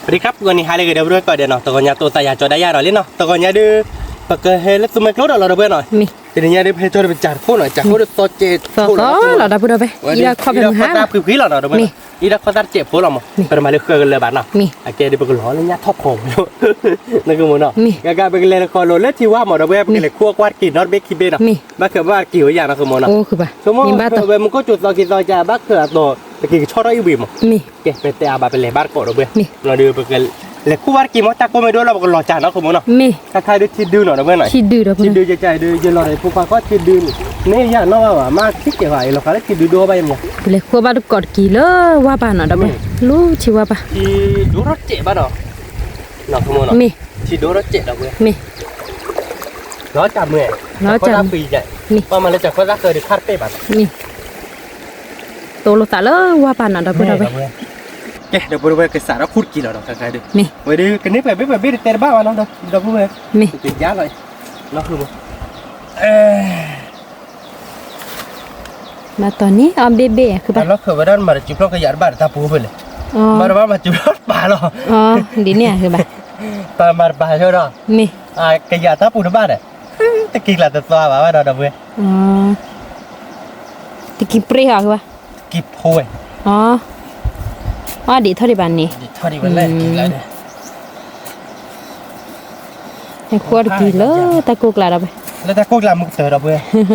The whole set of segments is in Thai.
วัสดีครับวันนี้หาเลยเดี๋ยวด้วยก่อนเดี๋ยวเนาะตอนนี้ตัวตายาจอได้ยาหน่อยเนาะตอนนี้ดูปากเฮลตัวไม่คลอดเราเบื่อหน่อยทีนี้ดูเพจเราไปจัดคู่หน่อยจัดคู่ตัวเจ็ดคู่เราได้พูดไปอีละข้อเป็นหาคือพี่เราเนาะเบื่ออีละข้อตัดเจ็บคู่เรามั้งเป็นมาเลือกกันเลยบ้านเนาะโอเคเดี๋ยวไปกันล้อเลยเนี่ยท็อปของนั่นก็มันเนาะกาไปกันเลยคอโลเล่ที่ว่าหมดเราเบื่อไปกันเลยคั่วกวาดกินนอตเบคคิเบเนาะบ้าเขือว่ากี่อย่างนะคือมันเนาะโอ้คือป่ะสมมติมันก็จุดต่อกินต่อจ่าบ้าเขือตัวไปกินชอบได้อยู่บิ่มเก็บไปเตะอาบาไปเลยบ้านโกเราเบื่อเราดูไปกันเลยคู่ว่ากี่มอตาก็ไม่รู้เราบอกหล่อจ่าเนาะคือมันเนาะใครดูที่ดูหน่อยเบื่อหน่อยที่ดูใจดูจะหล่อเลยพวกเขาก็ที่ดูนี่อย่างน้อยว่ามากที่เกี่ยวกับเราเขาได้ที่ดูไปยังไงเลยคู่บ้านกอดกี่เลยว่าป่ะเนาะเบื่อรู้ชิว่าป่ะที่ดูรถเจ็บป่ะเนาะเนาะคือมันเนาะที่ดูรถเจ็บเราเบื่อล้อจับเมื่อยล้อจับปีใหญ่พอมันเลยจากก็รักเคยได้คาดเป๊ะแบบตัวเราตาเลยว่าป่ะเนาะเบื่อเดี๋ยวบริเวณกระสาเราพูดกี่เราใครดูวันนี้กันนี้ไปเตะบ้าวันเราเราพูดเลยติดยาเลยเราคือมาตอนนี้ออมเบคือป่ะเราเคยไปด้านมาจุดเราขยันบ้านตาปูไปเลยมาจุดรถป่าหรอดีเนี่ยคือป่ะตอนมาป่าใช่ไหมขยันตาปูในบ้านเนี่ยตะกี้หลังตัวว่าเราเบื่อตะกี้เปรี้ยวคือป่ะกี้โพยดีเท่าที่บ้านนี้ดีเท่าที่บ้านเลยกินแล้วเนี่ยให้ขวดกี่เลยตะกุกลาเราไปแล้วตะกุกลามุกเตอเราไป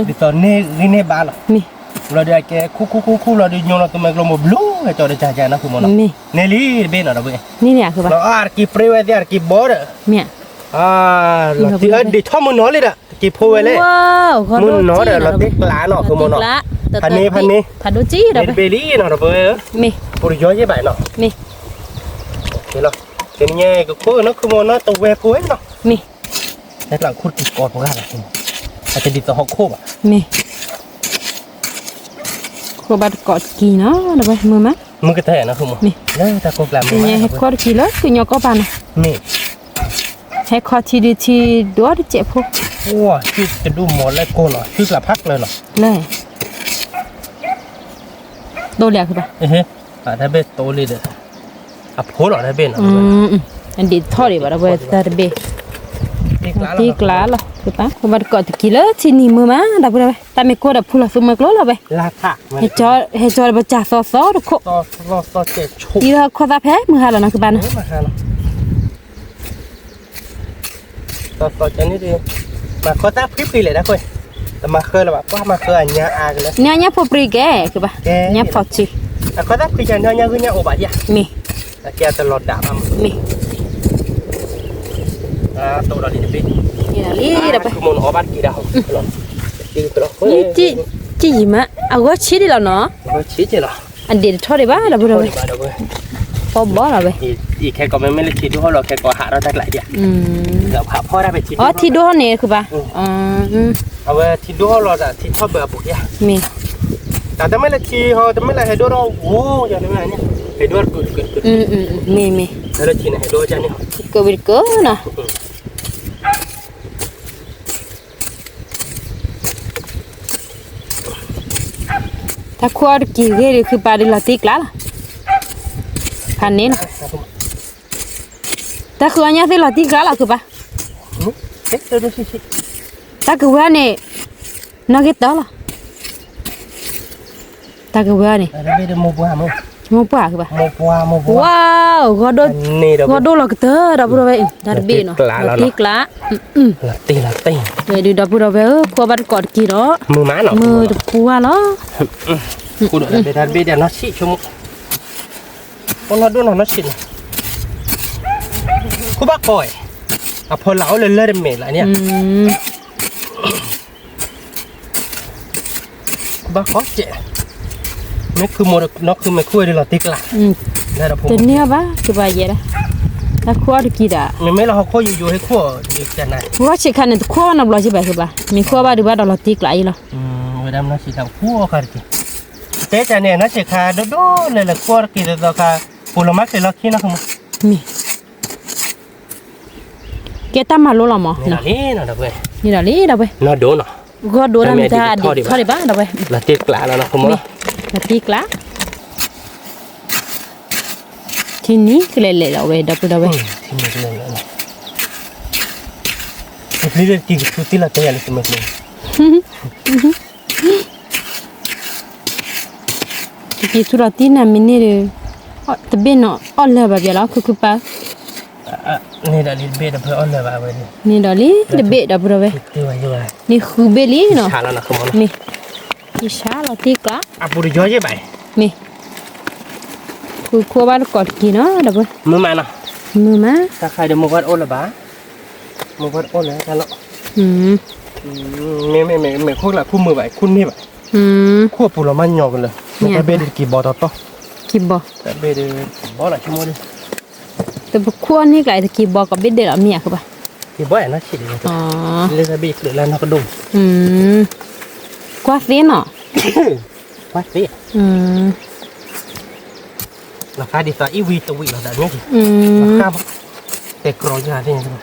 ดิตอนนี้บ้านหรอเราเดี๋ยวแกคู่เราเดี๋ยวยงเราตัวมันกลมบลูให้จอดจ่ายนะคุณมโนเนลี่เบนเราไปนี่เนี่ยคือป่ะเรากี่เปรี้ยวเนี่ยกี่บอร์เนี่ยเราที่ดิท่อมันน้อยเลยอ่ะกี่โพยเลยมันน้อยเราติดล้านเนาะคือมันเนาะพันนี้พันดูจี้เราไปเบลี่เนาะเราไปปุริยใช่ไหมเนาะโอเคเนาะเป็นไงก็คู่เนาะคือมันเนาะตัวเวคู่เนาะแต่หลังคุดติดกอดพวกเราอาจจะดิต่อหอกคู่อ่ะคู่บ้านกอดกี่เนาะเราไปมือมั้ยมือกระแทกนะคือมันแล้วแต่กบแหลมเป็นไงให้ขวดกี่เลยคือยกก็ปานให้ขวดที่ดีที่ดัวที่เจ็บพวกว้าชื่อจะดูหมดเลยโกนเหรอชื่อกระพักเลยเหรอเลยโตเลียคือป่ะถ้าเบ็ดโตเลยเด้อโพหรอถ้าเบ็ดอันดีทอดดีป่ะเราไปถ้าเบ็ดตีกล้าหรอคือป่ะผมบัดกอดกี่เลยที่นี่มือมั้งดับไปเลยแต่ไม่กลัวดับพูดละสมัยกลัวเราไปราคาให้จอบัจจ่าซอทุกคนซอเจ็บชุบที่เราข้อตาแพ้มือหาแล้วนะคือบ้านซอจะนี่ดีมาข้อตาพริบปีเลยนะคุยแต่มาเคยแล้วแบบว่ามาเคยอันนี้อากันเลยเนี่ยพอปรีแกคือป่ะเนี่ยพอชิข้อตาพริบอย่างนี้คือเนี่ยโอบะยะแต่แกตลอดด่ามาตัวเราดีจะเป็นนี่นะไปมันออกบ้านกี่ดาวนี่จีมะเอาก็ชี้ดิเราเนาะชี้จีเหรออันเดียวทอดได้บ้างเราพูดเลยพอบ่เราไปอีแค่ก็ไม่ได้ชี้ดูเราแค่ก็หาเราได้หลายอย่างเราหาพ่อได้ไปชี้ที่ดูนี่คือป่ะเอาไว้ที่ดูเราจะที่ชอบเบื่อบุกยะแต่ไม่ละชี้เขาแต่ไม่ละให้ดูเราโอ้ยังไงเนี่ยให้ดูกุดมีแล้วชี้เนี่ยให้ดูจังเนี่ยก็วิกนะถ้าขวดกี่เกลือคือปลาดิลาติกแล้วพันนี้นะถ้าคืออันนี้ที่ลาติกแล้วคือปะถ้าคือว่านี่นักเก็ตต่อละถ้าคือว่านี่โมปัวคือปะโมปัวว้าวก็โดนหลอกเตอร์ดับเราไปดับบีเนาะติกละลาตีเดี๋ยวดูดับเราไปขวดบัดกอดกี่เนาะมือม้าเนาะมือปัวเนาะกูดูไปดับบีเดี๋ยวนัดชิชั่วโมงคนเราดูหน่อยนัดชิกูบ้าก่อยพอเหลาเลยเมล์ละเนี่ยกูบ้าขอเจ๊นี่คือโมดนกคือไม่คุยเลยเราติกละได้เราพูดแต่เนี่ยบ้าคือว่าเยอะนะถ้าขวดกี่ด่าไม่เราเขาอยู่ให้ขวดอีกจะไหนว่าเช็คคันขวดนับร้อยใช่ไหมคือบ้ามีขวดบ้าหรือบ้าเราติกละอีหรอเวลาเราชิดเอาขวดกันจีแต่จะเนี่ยนะเช็คขาดูเลยละขวดกี่ตัวค่ะผลไม้เคยเราขี้นะคุณมีแกตั้มมาลุ้นหรอหมอนี่นะดับเบ้นี่ดับเบ้น่าโดนอ่ะก็โดนน้ำตาดิทอดดิบ้างดับเบ้ละติกละแล้วนะคุณหมอละติกละ ทีนี้ก็เลยเราเว้ยดับเราเว้ย ที่มันเลยนี่เรื่องกินสุดที่ละเตะเลยสมัยนี้ ที่สุราตีน่ะมินี่เลยตะเบนเนาะอ่อนเลยแบบนี้แล้วคือปะ นี่ดาลิเบดเพื่ออ่อนเลยบ้าเว้ย นี่ดอลี่ตะเบดับเราเว้ย ที่ว่าอยู่ไง นี่คือเบลี่เนาะ ชาแล้วนะคือมัน นี่ที่ชาเราตีกละ อ่ะปุริย้อยไป นี่คือครัวบ้านกอดกี่เนาะดับเว้ย มือมาเนาะ มือมา ถ้าใครเดี๋ยวมือวัดอ่อนละบ้ามือวัดอ่อนเลยกันเนาะ ไม่คู่ละคู่มือไปคู่นี่ไปคู่ปูละมันหยอกกันเลยแต่เบดกี่บอต่อต่อ กี่บ่ แต่เบดบอละชั่วโมงนึง แต่พวกครัวนี่ไก่ตะกี้บอกกับเบ็ดเดือดเมียคือปะ กี่บอนะชิดเลย อ๋อ เลยจะบีบเลยแล้วนักดุม กว่าเสียเนาะ ว่าสิ ราคาดีต่ออีวีตัววีเราได้เนี่ยราคาแต่กรอยาเนี่ยใช่ไหม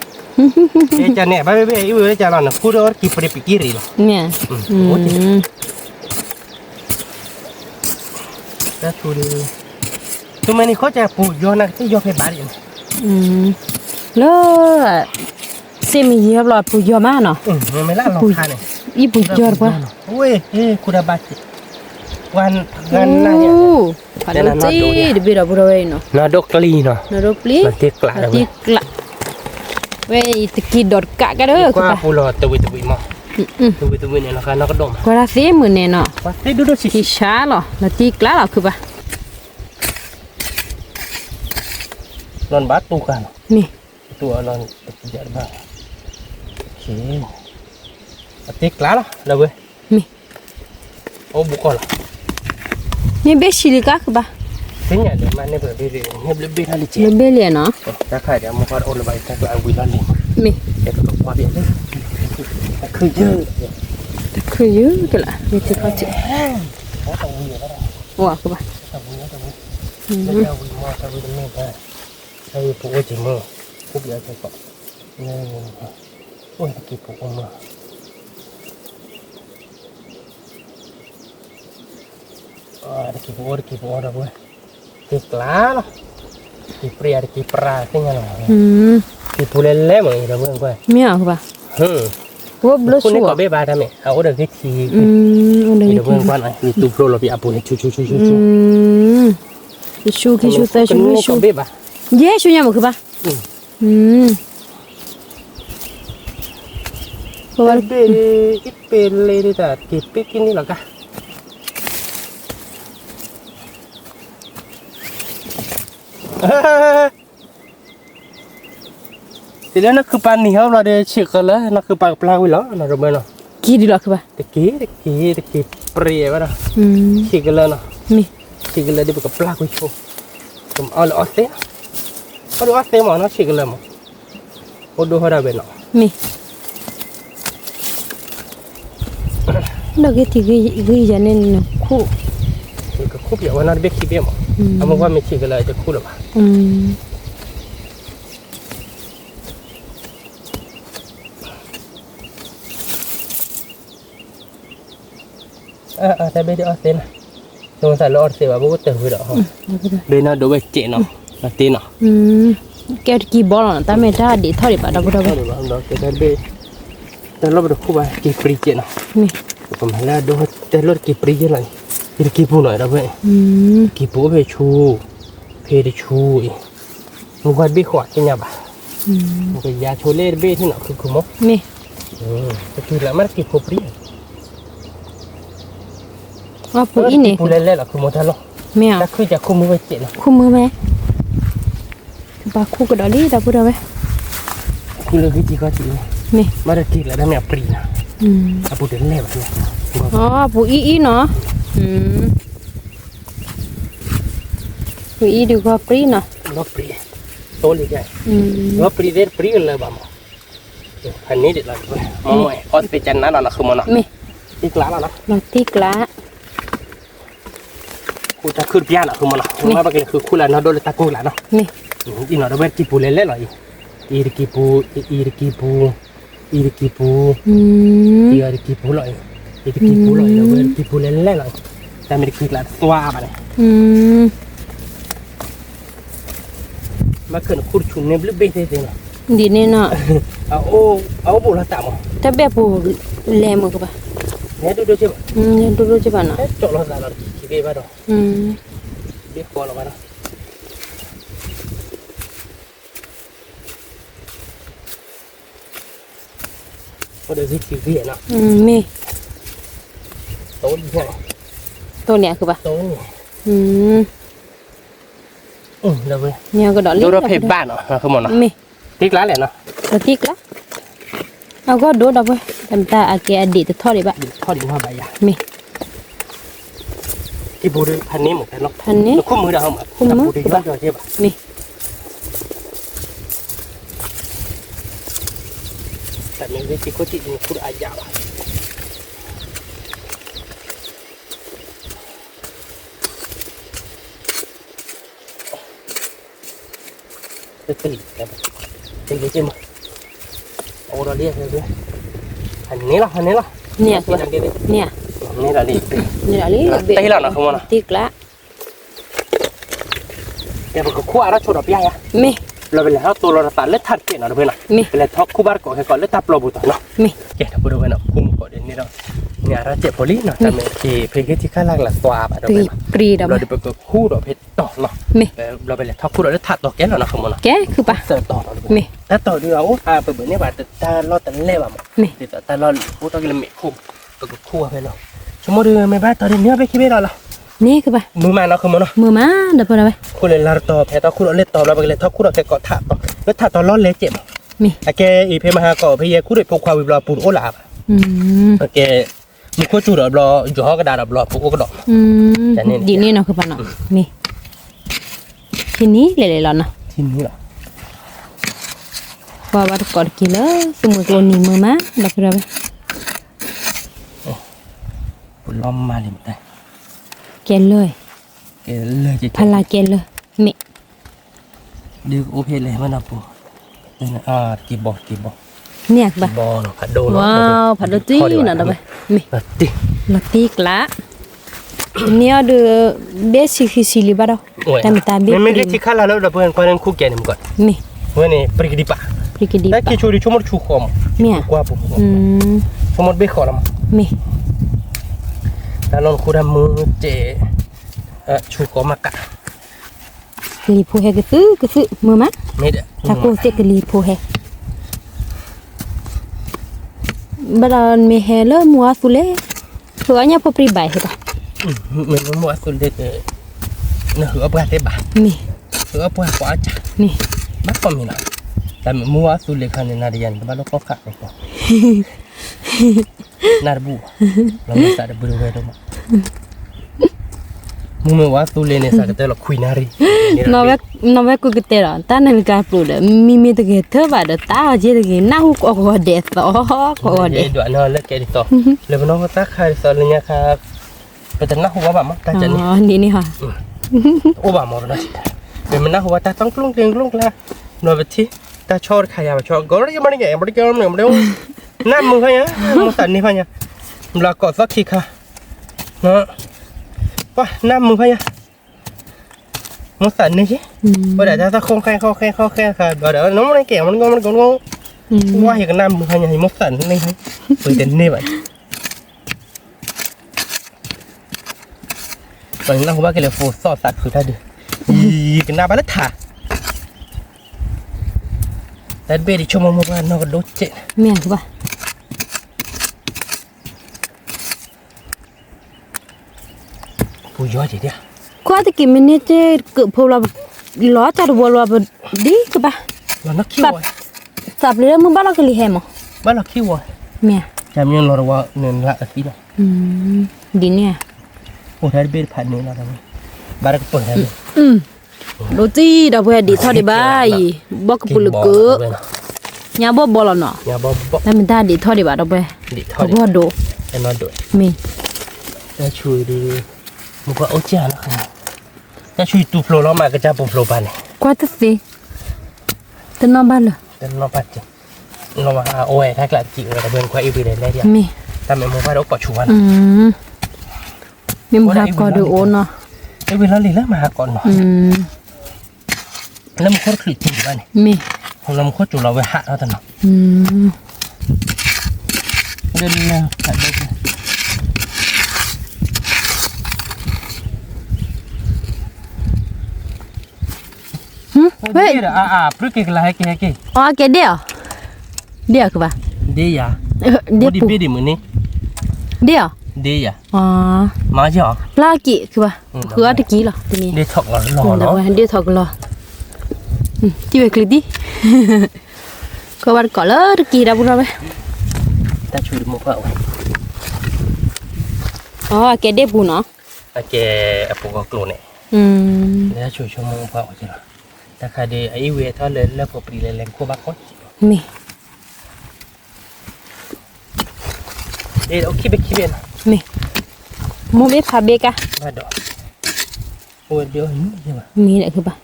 เดี๋ยวจะเนี่ยไปอีวีจะรอนะคู่เดียวกี่ปีกี่รีหรอ เนี่ย แล้วทุเรียนตัวมันนี่เขาจะปลูกยอนักที่ยอให้บาริน แล้วเซมิเยียบลอยปูยอมาเนาะ มันไม่ล่าลงคาเนี่ย อีปูยอปะ โอ้ยคุณบาจิวันนั่นเนี่ย ขนาดจีเดี๋ยวเราบุระเวเนาะ นาดกลีเนาะ นรกลี นาเทกลา ตีกละเว้ยตะกี้ดอดกะกันเด้อ ก็ปูรอตัววิมาตัววิเนี่ยนะคะนักดม ก็ราเสียมือเนี่ยเนาะ ว่าได้ดูสิ ที่ช้าเหรอแล้วตีกละเหรอคือปะ นอนบาตูกัน นี่ ตัวนอนตะกี้ยัดบ้างโอเคเทกลาล่ะเดี๋ยวเว้ย นี่ โอ้บุกก่อนล่ะ นี่เบชิลิกาคือปะ เป็นอย่างเดียวมันเนี่ยเบลเนี่ยเบลลิจิ เบลเลียเนาะ ถ้าใครเดี๋ยวมันก็โอนไปถ้าก็เอาวิลาลิม นี่ เดี๋ยวก็ความเบียดเลยคือเยอะ คือเยอะกันละนี่ที่เขาจะ เขาต้องวิ่งแล้ว ว่าคือปะ ต้องวิ่งแล้วแล้วจะวิ่งมาจะวิ่งไม่ได้ใช้ปุ๊กจริงมั้งปุ๊กเยอะใช่ปะเนี่ยโอ้ยตะกี้ปุ๊กมาตะกี้ปุ๊กอะไรเว้ยติดล้าเนาะติดเปรี้ยตะกี้ปลาที่งั้นเหรอติดปูเล่เล่เหมือนเราเมื่อกี้ ไม่เอาคือปะว่าบลู คุณ ชั นี่ ว ก็เบบาทำไมเอาเดี๋ยวคิดที อันนี้ เดี๋ยวเมื่อกี้นะมีตู้โปรเราไปอาบุเนี่ยชูชูแต่ชู ก็เบบา เย่ชูยังมั้งคือปะเพราะว่า เบอีเป็นเลยดิแต่ติดปิ๊กนี่หรอกะทีนี้นั่นคือปลาเหนียวเราเดี๋ยวฉีกกันแล้วนั่นคือปลาปลาวิลล์นั่นเราเมื่อเนาะ กี่ดีหรอคือปะ ตะกี้เปรี้ยวนะฉีกกันแล้วเนาะ นี่ ฉีกกันแล้วเดี๋ยวกับปลาวิชูผมเอาเลยออสเตย์เอาเลยออสเตย์มั้งเนาะฉีกกันแล้วมั้งโอ้ดูเขาได้เป็นเนาะ นี่แล้วก็ที่กี่จะเน้นคู่ ก็คู่เดียววันนั้นเบคขี้เบี้ยมั้งเอามาว่าไม่ฉีกกันเลยจะคู่หรือเปล่าแต่เบย์ที่ออสเตย์นะสงสัยเราออสเตย์ว่าบุกเตอร์ไปหรอเบย์น่าดูเบย์เจ๋งเนาะนาตีเนาะแกกี่บอลน่ะแต่ไม่ได้ดีเท่าไหร่ปะดับดับ แต่เบย์แต่เราไปคู่ไปกี่ปรีเจ๋งเนาะ นี่ ผมเห็นแล้วดูแต่รถกี่ปรีเจ๋งเลยกี่ปูหน่อยเราเว้ยกี่ปูเบย์ชูเพย์ชูมึงว่าเบย์ขวดใช่ไหมบ้ามึงก็ยาโชเล่เบย์ที่หนอคือคุ้มมั้ง นี่ แต่คือแล้วมันกี่ปูปรี ว่าปุ๋ยนี่ ปูเล่ๆหรอคุ้มมั้งท่านหรอ ไม่เอา ถ้าคือจะคุ้มมือไปเจ๋ง คู่มือไหมปะคู่กระดอลี่ดับดับไหม คุณเลยที่ก็จี นี่ มาได้กี่แล้วได้แม่ปรีนะอาปูเดินเล่แบบนี้ อ๋อปุ๋ยอีเนาะปุ๋ยอีดีกว่าปรีเนาะ รถปรีโตเลยใหญ่รถปรีเด็ดปรีเลยบ้ามั้งอันนี้เด็ดเลยมองไว้ออสเปจันนั่นน่ะคือมันเนาะ นี่ อีกล้านแล้วนะ เราตีกละ กูจะขึ้นพิจารณาคือมันเนาะว่าบางทีคือคู่แล้วเนาะโดนตะกูแล้วเนาะ นี่ อีเนาะเราเวทกี่ปูเล่ๆหรออีกี่ปูอีกี่ปูอีกี่ปูหรออีกี่ปูหรอเราเวทกี่ปูเล่ๆหรอแต่ไม่ได้คือละตัวมาเนี่ย มาเกินคุดชุนเนี่ยบลิบเบ้เท่ๆเนาะ ดีนี่เนาะ เอาบุหรี่ตามอ่ะ ถ้าแบบผู้แลมือก็ป่ะ เนี่ยดูใช่ป่ะ ดูๆจะป่ะเนาะ จอดรถสายเราขี่เบ้บ้าดอกเบ้คอเราบ้าดอกก็เดี๋ยวขี่เบ้เนาะ มี โต๊ะใหญ่ ตัวเนี้ยคือป่ะ โต๊ะนี่ เดี๋ยวเว้ย เนี่ยก็ดอก ดูรถเพจบ้านเนาะคือหมดเนาะ มี ติ๊กร้านแหละเนาะ กระติกละเอาก็ดูดอกเว้ยทำตาอาเกอดีตทอดดิบะ ทอดดีว่าใบยา มี ที่บูดูพันนี้เหมือนกันเนาะ พันนี้ คู่มือเราเหมือนบูดูบ้านเราใช่ป่ะ มี แต่ในวิธีก็ที่มีคู่อายาวจะตีกันตีกันใช่ไหมโอ้เราเรียกเลยด้วยอันนี้เหรอเนี่ยคือป่ะเนี่ย นี่เราเรียก นี่ละนี่ ตีแล้วนะคุณมอนะ ติกละ แต่พอคู่อะไรชดดอกใหญ่อะ มี เราเป็นแล้วตัวเราตัดเลือดทัดเกล็ดเนาะเพื่อนเนาะเป็นแล้วท็อกคู่บ้านก่อนให้ก่อนเลือดตับโปรบุตรเนาะ มี เกล็ดบุตรเพื่อนเนาะคู่มือก่อนเดี๋ยวนี้เนาะเนี่ยเราเจ็บพอลีเนาะแต่เมื่อกี้เพลงที่ข้าล่างละสวาบอะเรา ตี เป็น ปรีดอก เราได้ไปคู่ดอกเพชรต่อเนาะ มี เราเป็นแล้วท็อกคู่เราเลือดทัดดอกแก้วเนาะคุณมอนะ แกคือป่ะ เสิร์ฟต่อเรา มี ถ้าต่อดูเราเปิดเนี่ยแบบแต่เราแต่เล่แบบ มี แต่เราคู่ต้องกินเม็ดคู่ไปคู่ไปเนาะชั่วโมงเดียวไม่บ้าตอนเนี้ยไปคิดไม่ได้หรอ นี่คือป่ะ มือมาเนาะคุณมอนะ มือมาเดี๋ยวพอเราไป คุณเลยลาต่อแพ้ต่อคุณเราเล่นต่อเราไปเลยท็อกคู่เราแค่เกาะถาต่อแล้วถาต่อร้อนเละเจ็บ มี โอเคอีเพมาหาเกาะพี่คู่ด้วยพวกความวิบลาปูนโอลาบโอเคมีคู่จูดรออยู่ห้องกระดาษรอพวกกระดอก ดีนี่เนาะคือป่ะเนาะมีทีนี้เลยๆแล้วเนาะ ที่นี่หรอ ว่าวัดก่อนกินเลยสมมติตัวนี้มือมาเดี๋ยวพอเราไป ปูล้อมมาเลยมั้ย เกณฑ์เลย เกเลยจะ พลาเกณฑ์เลยมี ดูโอเพเลยมันนะปูกีบอร์ด เนี่ยคือป่ะ บอลผัดโดน ว้าวผัดโรตีเนาะเดี๋ยวไปมี ติ โรตีกละเนี่ยดูเบสิกสิลิบะเราแต่ไม่ตาเบสิก ไม่ได้ที่ข้าแล้วเราเพื่อนคนนั้นคู่แก่เนี่ยก่อน มี วันนี้ปริกดิปะ พริกดิบ แล้วกี่ชูดิชั่วโมงชูคอม เนี่ย กว่าปูชั่วโมงเบคอลม มี แล้วนนคู่ดำมือเจชูคอมากะ ลีโพเฮก็ซื้อมือมา ไม่ได้ ถ้ากูเจกลีโพเฮบดานมีเฮเลมัวสุเลsoalnya apa pribadiป่ะ mình muốn mua xuân để nó hứa bữa thế bà มี hứa bữa quá chả มี bắt con mình nào tại mình mua xuân để khăn này là bắt nó có khạc này còn nà bu là mình sẽ được bự về đâu mà mua mua xuân lên này sẽ cái tên là queen nari nó về cái tên đó ta nên cái phụ đó mi tự cái thơ và đó ta chỉ tự cái nào có đẹp đó có đẹp đoạn nó lấy cái đi to lấy nó có tác khai sau lên nha khaiไปแต่หน้าหัวแบบมั้งตาจะนี่ นี่นี่ค่ะ โอ้บ่ามอนะเป็นมันหน้าหัวตาต้องกลุ้งเกงกลุ้งละนอนไปที่ตาชอบใครอะชอบก็ได้ยังไม่ได้แก่ไม่ได้แก่ไม่ได้หน้ามือเขาเนี่ยมือสั่นนี่เขาเนี่ยเรากอดสักทีค่ะเนาะว่าหน้ามือเขาเนี่ยมือสั่นนี่สิว่าเดี๋ยวจะคงแค่ค่ะเดี๋ยวน้องไม่ได้แก่มันก็ว่าเห็นหน้ามือเขาเนี่ยมือสั่นนี่ให้เปิดเต็มนี่ไปตอนนี้เราว่ากันเลยโฟซอสัตว์คือท่าดิกันหน้าบ้านละถ่าแต่เบรชั่วโมงว่านอกโดดเจ แม่นป่ะ ผู้ย่อยจีเดีย ก็ตะกี้มันเนี่ยจะเกิดพวกเราล้อจัดวัวเราดีคือป่ะ เรานักขี้วัว สับเลยมึงบ้านเราก็ลีแฮมอ่ะ บ้านเราขี้วัว แม่ จำยังเราว่าเงินละสิเนาะ ดีเนี่ย โอ้ท่าเบรผ่านนี่นะเราบ้านก็เปิดให้ โรตีดาวเพื่อดีทอดได้บ้ายบอกปุลุกยาบบอลเนาะ อย่าบอก แต่มันได้ดีทอดได้บ้าดาวเพื่อ ดิทอ เขา ด ก็โด แต่นอนโดด มี แต่ช่วยดีมันก็เอาเจ้านะครับแต่ช่วยตูโฟล์เรามาก็จะปูโฟล์ไปเลย กว่าจะสิแต่นอนบ้านเลย แต่เราปัดจริงเรามาโอ้ยถ้ากลัดจิ๋วเราเบิ่งควายอีวีได้เลยเดียว มี แต่ไม่มองว่าเราก็ชวน มีมุขก็ดูโอเนาะ ไอ้เวลาลีแล้วมาก่อนหน่อย ไป แล้วมันโคตรคลิกจริงป่ะเนี่ย มี เราโคตรจุเราไปหัดเอาแต่เนาะ เดินเลยหัดเดินเลย เฮ้ย พรึกกี่ละให้กี่ อ๋อแกเดี๋ยวคือป่ะ เดีย เดี๋ยว ดิ ปู บีดิมือนี่ เดี๋ยว เดีย อ๋อ มาใช่หรอ ปลากี่คือป่ะคือตะกี้เหรอทีนี้ เดียถกหล่อ เดี๋ย เนาะ วเดี๋ยวถอกรอที่ไปคลิปดิก็วันก่อนเลยตะกี้เราบุญเราไป แต่ช่วยดูมุกเอาไว้ อ๋อแกเดี๋ยวปูเนาะ โอเคปกกลุ่นเนี่ยแล้วช่วยชมมุกเอาใช่หรอแต่คดีไอเวทเขาเลยแล้วพอปรีเลยแรงคู่บักคน มี เดี๋ยวเอาขี้ไปขี้เบน มีโมเบพาเบกะ มาดอกโอ้เดี๋ยวหิ้ใช่ไหม มีแหละคือป่ะ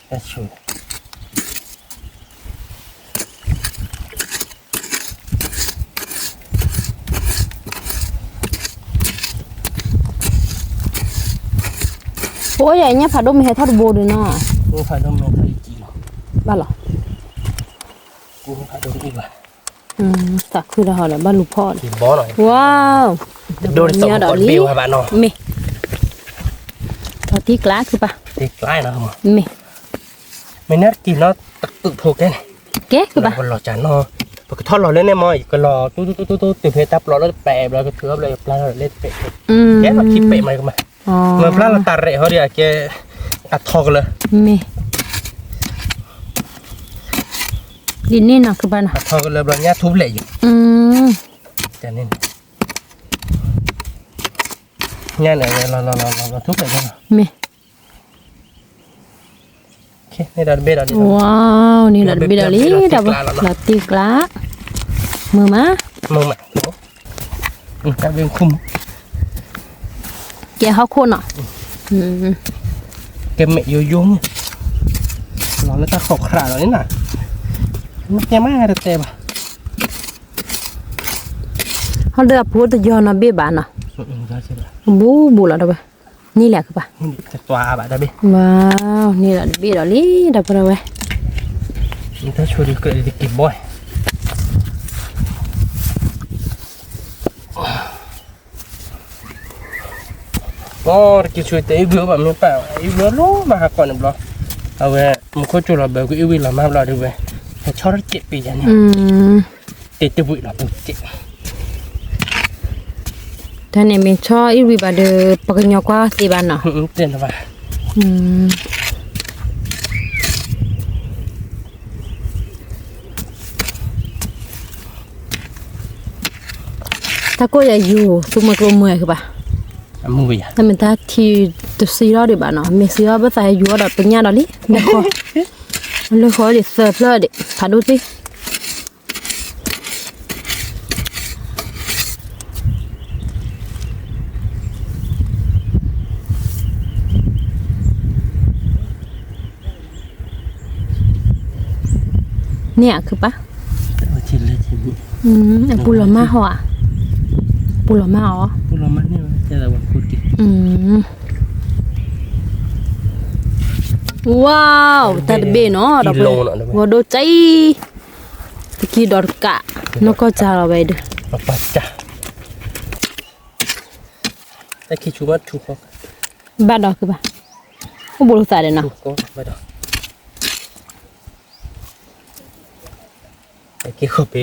แล้วช่วย โอ้ยอย่างเงี้ยผัดดมมีให้ทอดโบด้วยเนาะ กูพาดมเมทัลจีเนาะ บ้านเหรอ กูพาดมอีกว่ะ สักคือเราเหรอบ้านลูกพ่อ ทีบอหน่อย ว้าว โดนส่งกดบิวให้บ้านเนาะ มีทอดที่กล้าคือป่ะ ตีใกล้นะครับ มี ไม่น่ากินเนาะตักตึกโผล่แค่ไหน แกคือป่ะ เราหล่อจานเนาะปกติทอดหล่อเล่นในมออีกก็หล่อตู้ตื่นเพตับหล่อแล้วแปะแล้วก็เถือบเลยปลาเล่นเปะแกเราคิดเปะมาก็มา อ๋อ เมื่อปลาเราตัดเละเขาเดียวแกอัดทอกเลย มีดินนี่นะคือป่ะนะ อัดทอกเลยบางอย่างทุบเละอยู่ แต่นี่เนี่ยเราทุบเละกัน มี โอเคนี่ดันเบดันนี่ ว้าวนี่ละบิดาลีดับละตีกล้ามือมา มึงแม่แต่เป็นคุ้ม แกเขาคนอ่ะ แกเมยยุ่งเราแล้วตาขอบขาเรานี่น่ะมันแกมากแต่แบบ เขาเดือบพูดยอนะเบี้ยบานอ่ะ ก็ใช่ป่ะ บูละดับนี่แหละคือป่ะ นี่แต่ตัวแบบได้ไหม ว้าวนี่ละบิดาลีดับเราไป นี่ถ้าช่วยดูเกิดกินบ่อยก็กินช่วยแต่อีเบื่อแบบนี้เปล่าอีเบื่อรู้มาหาก่อนหนึ่งบล็อกเอาไว้มันก็จุดเราแบบก็อีวิลเรามาเราดูไว้แต่ชอบเจ็บปีอย่างนี้ติดตะบุยเราปุ๊บเจ็บ ท่านเนี่ยมีชอบอีวิบาเดอปกญอกว่าตีบานเนาะ เจ็บนะป่ะ ถ้าก็อย่าอยู่สุมากลมมือคือป่ะ มืออ่ะ แต่มันถ้าที่ตัวซีรอดีบ้านเนาะมีซีรอภาษาอยู่ดอกเป็นยาดอกนี่ไม่ขอเลยขอดิเสิร์ฟเลยดิผ่าดูสิเนี่ยคือป่ะ ทีเลยทีนี้ ปูหล่อมาหัวปูหล่อมาอ๋อ พวกเรามันนี่จะระวังคุดกิ ว้าวตัดเบเนาะดอกเลยว่าโดใจตะกี้ดอกกะนกก็จะเราไปดู เราปัดจ้ะแต่คิดชูว่าชูเขา บ้านดอกคือป่ะก็บุรุษสายเลยเนาะ ชูก็ไม่ได้แต่คิดเขาไป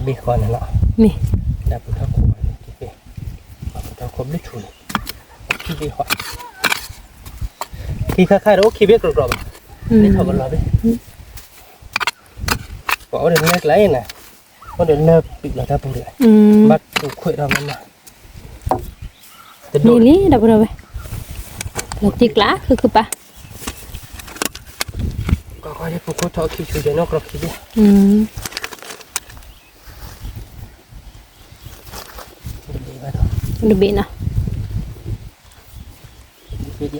บีคอนนั่นแหละ มี แต่ผมถ้าคุมอะไรคิดไปผมถ้าคุมได้ชุนคิดไปหัวคิดคล้ายๆแล้วคิดไปกรอบๆได้ทำกันรอไปบอกว่าเดินเลิกไรนะว่าเดินเลิกปิดแล้วถ้าผมเดือดบัดถูกคุยเรามันนะ นี่ดับเราไปแล้วตีกล้าคือป่ะ ก็ค่อยให้ผู้คนทอคิดช่วยนอกกรอบคิดดิดีมากเลย ดูเบนะ ดีดี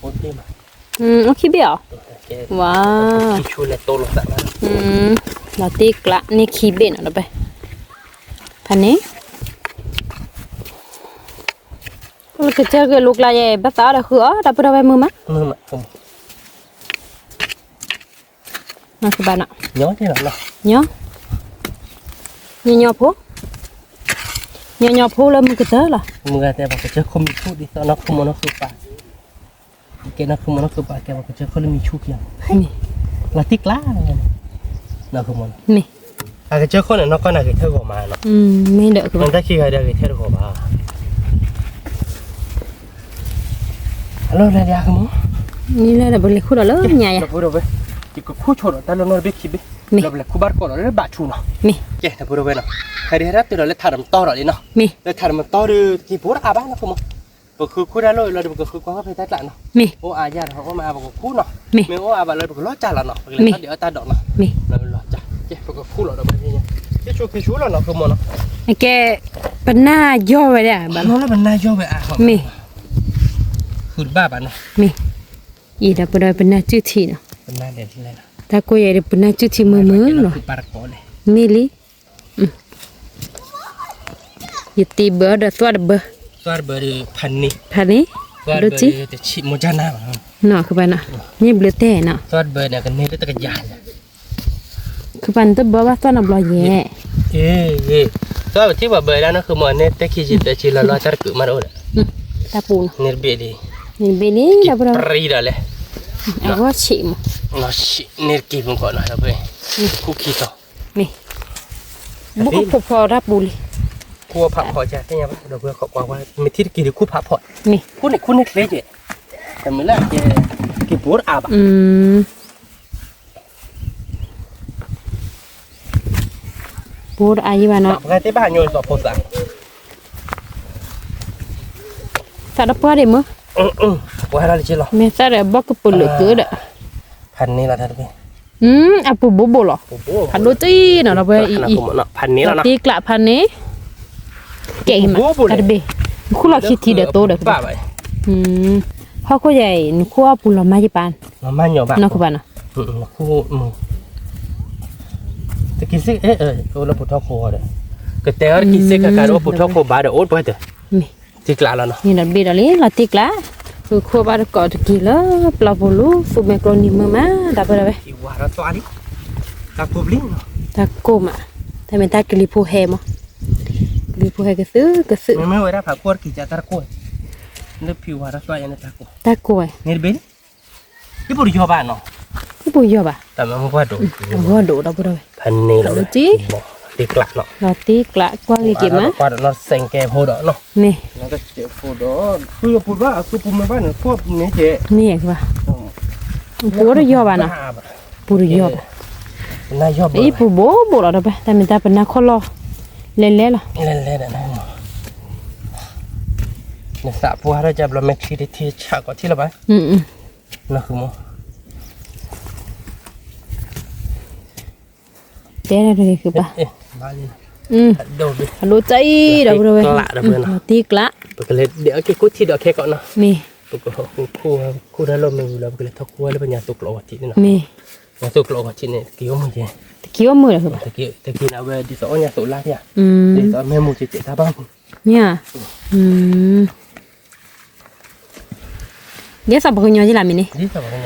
โอเคมา โอเคเบี้ยว้าว คิดช่วยในโตลงสักแล้ว เราตีกละนี่ขี้เบ็ดเอาไปพันนี้เราจะเจอกับลูกลายบ้าตาเด้อคือดับไปมือมั้ยมาคือบ้านอ่ะ nhớ thế nào nào nhớ nhớ phố lên một cái tớ là mưa thế mà cái chơi không bị chút đi nó không nó sụp à cái nó không nó sụp à cái mà cái chơi không bị chút kìa là tiếc lá nó không muốn nè à cái chơi con này nó con này cái thơ của mà nó mấy đợi cái mình ta khi cái đây cái thơ của bà alo là ra không như là bật khu đó lớn nhà à bữa chỉ có khu chỗ đó ta nó biết khi biết là khu bar cổ nó rất bạ chu nó kệ là bữa nào hay đi hết từ đó lấy thằng to rồi đi nó lấy thằng to đi chỉ bố à bác nó không bữa khu đó rồi được bữa khu quá phải tát lại nó ô à ra họ có mà bữa khu nó mình ô à bà lấy bữa lót trà là nó lấy nó để ta đọt nó lót trà kệ bữa khu nó đâu mà gì cái chú là nó không mà nó cái bên na do vậy à bạn nó là bên na do vậy à khu ba bạn này gì đó bữa bên na chưa thì nào bên na để này ta coi vậy bên na chưa thì mơ rồi mili Yeti bơ đã toát bơ đi phani đó chứ chị một cha nào nọ các bạn ạ như bữa tè nọ toát bơ này cái này nó cái dài các bạn tôi bơ toát làm lo nhẹ toát chứ mà bơ đó nó không mà nên tới khi gì tới chỉ là lo char cự mà đâu ta bùn nên bê đi là bữa prei đó嘞à có chị mà nó chị nên kịp không gọi là bê cookie to nè bút phò ra bùn cuaผักพอจะได้ยังเดี๋ยวเพื่อขอว่าไม่ที่กินคู่ผักพอนี่คู่นี่เล็กเลยแต่เมื่อไหร่กี่ปูอาบปูอายี่บ้านเนาะไงที่บ้านโยนสอบโพสังสัตว์ปลาเดี๋ยวมั้งว่าอะไรจีหรอไม่สัตว์บอกกับปูเหลือเกินอ่ะพันนี้ละท่านพี่อ่ะปูโบหรอพันดูจีเนาะเราไปอีพันนี้แล้วนะตีกละพันนี้เก่งมากแต่เบคุณเราคิดทีเดียวโตเด้อพ่อก็ใหญ่ขั้วปูเราไม่จีปานมาหยอบบ้านนอกบ้านอ่ะคู่มือตะกี้ซิเราปวดท้องคอเด้อก็แต่ว่ากินซิการว่าปวดท้องคอบาดโอ๊ตไปเด้อตีกละแล้วเนาะนี่เราเบลลี่เราตีกละคือขั้วบาดก็ตะกี้แล้วปลาบูลูฟูเมกรนิมมาดับไปเลยอีวาระตัวนี้ตาปูบลิงตาโกมาแต่เป็นตากลิปูเฮมลิปูเฮก็ซื้อไม่ไว้ได้ผักกวดกี่จะตะโกยนี่ผิววาระตัวยังตะโกนี่เบลนี่ปุริยบ้านเนาะนี่ปุริยบ้านแต่มันว่าดูดับไปเลยพันนี้เราจีตีกละเนาะเราตีกละกว้างกี่มั้ยกว่าเราเซ็งแกโพดเนาะนี่เราก็เจ็บโพดคือพูดว่าคือปุ่มในบ้านเนี่ยพวกนี้เจ๊นี่คือว่าปูริยบ้านเนาะปูริยบ้านน่ายอบอีปูโบเราดับไปแต่ไม่ได้เป็นนักคอลอเล่นๆล่ะเล่นๆนะเนี่ยสะพัวเราจะเราแม็กซี่ที่ฉากกว่าที่เราไปนั่นคือมั้งเดี๋ยวเราคือปะบ้านนี้ดูดิรู้ใจเราเลยตีกละปกติเดี๋ยวแค่กุที่เดี๋ยวแค่ก่อนเนาะมีปกติคู่นั้นเราไม่รู้เราปกติทักคู่แล้วเป็นยาตุกโลวัตถินี่เนาะมียาตุกโลวัตถิเนี่ยกี่วันเจ๊กี่วันมือเลยคือปะตะกี้นะเวดิสอนยาสุราเนี่ยดิสอนแม่มูจิเจตาบ้างเนี่ยเดี๋ยวสับปะรดยอที่ลามินี่ดิสับปะรดย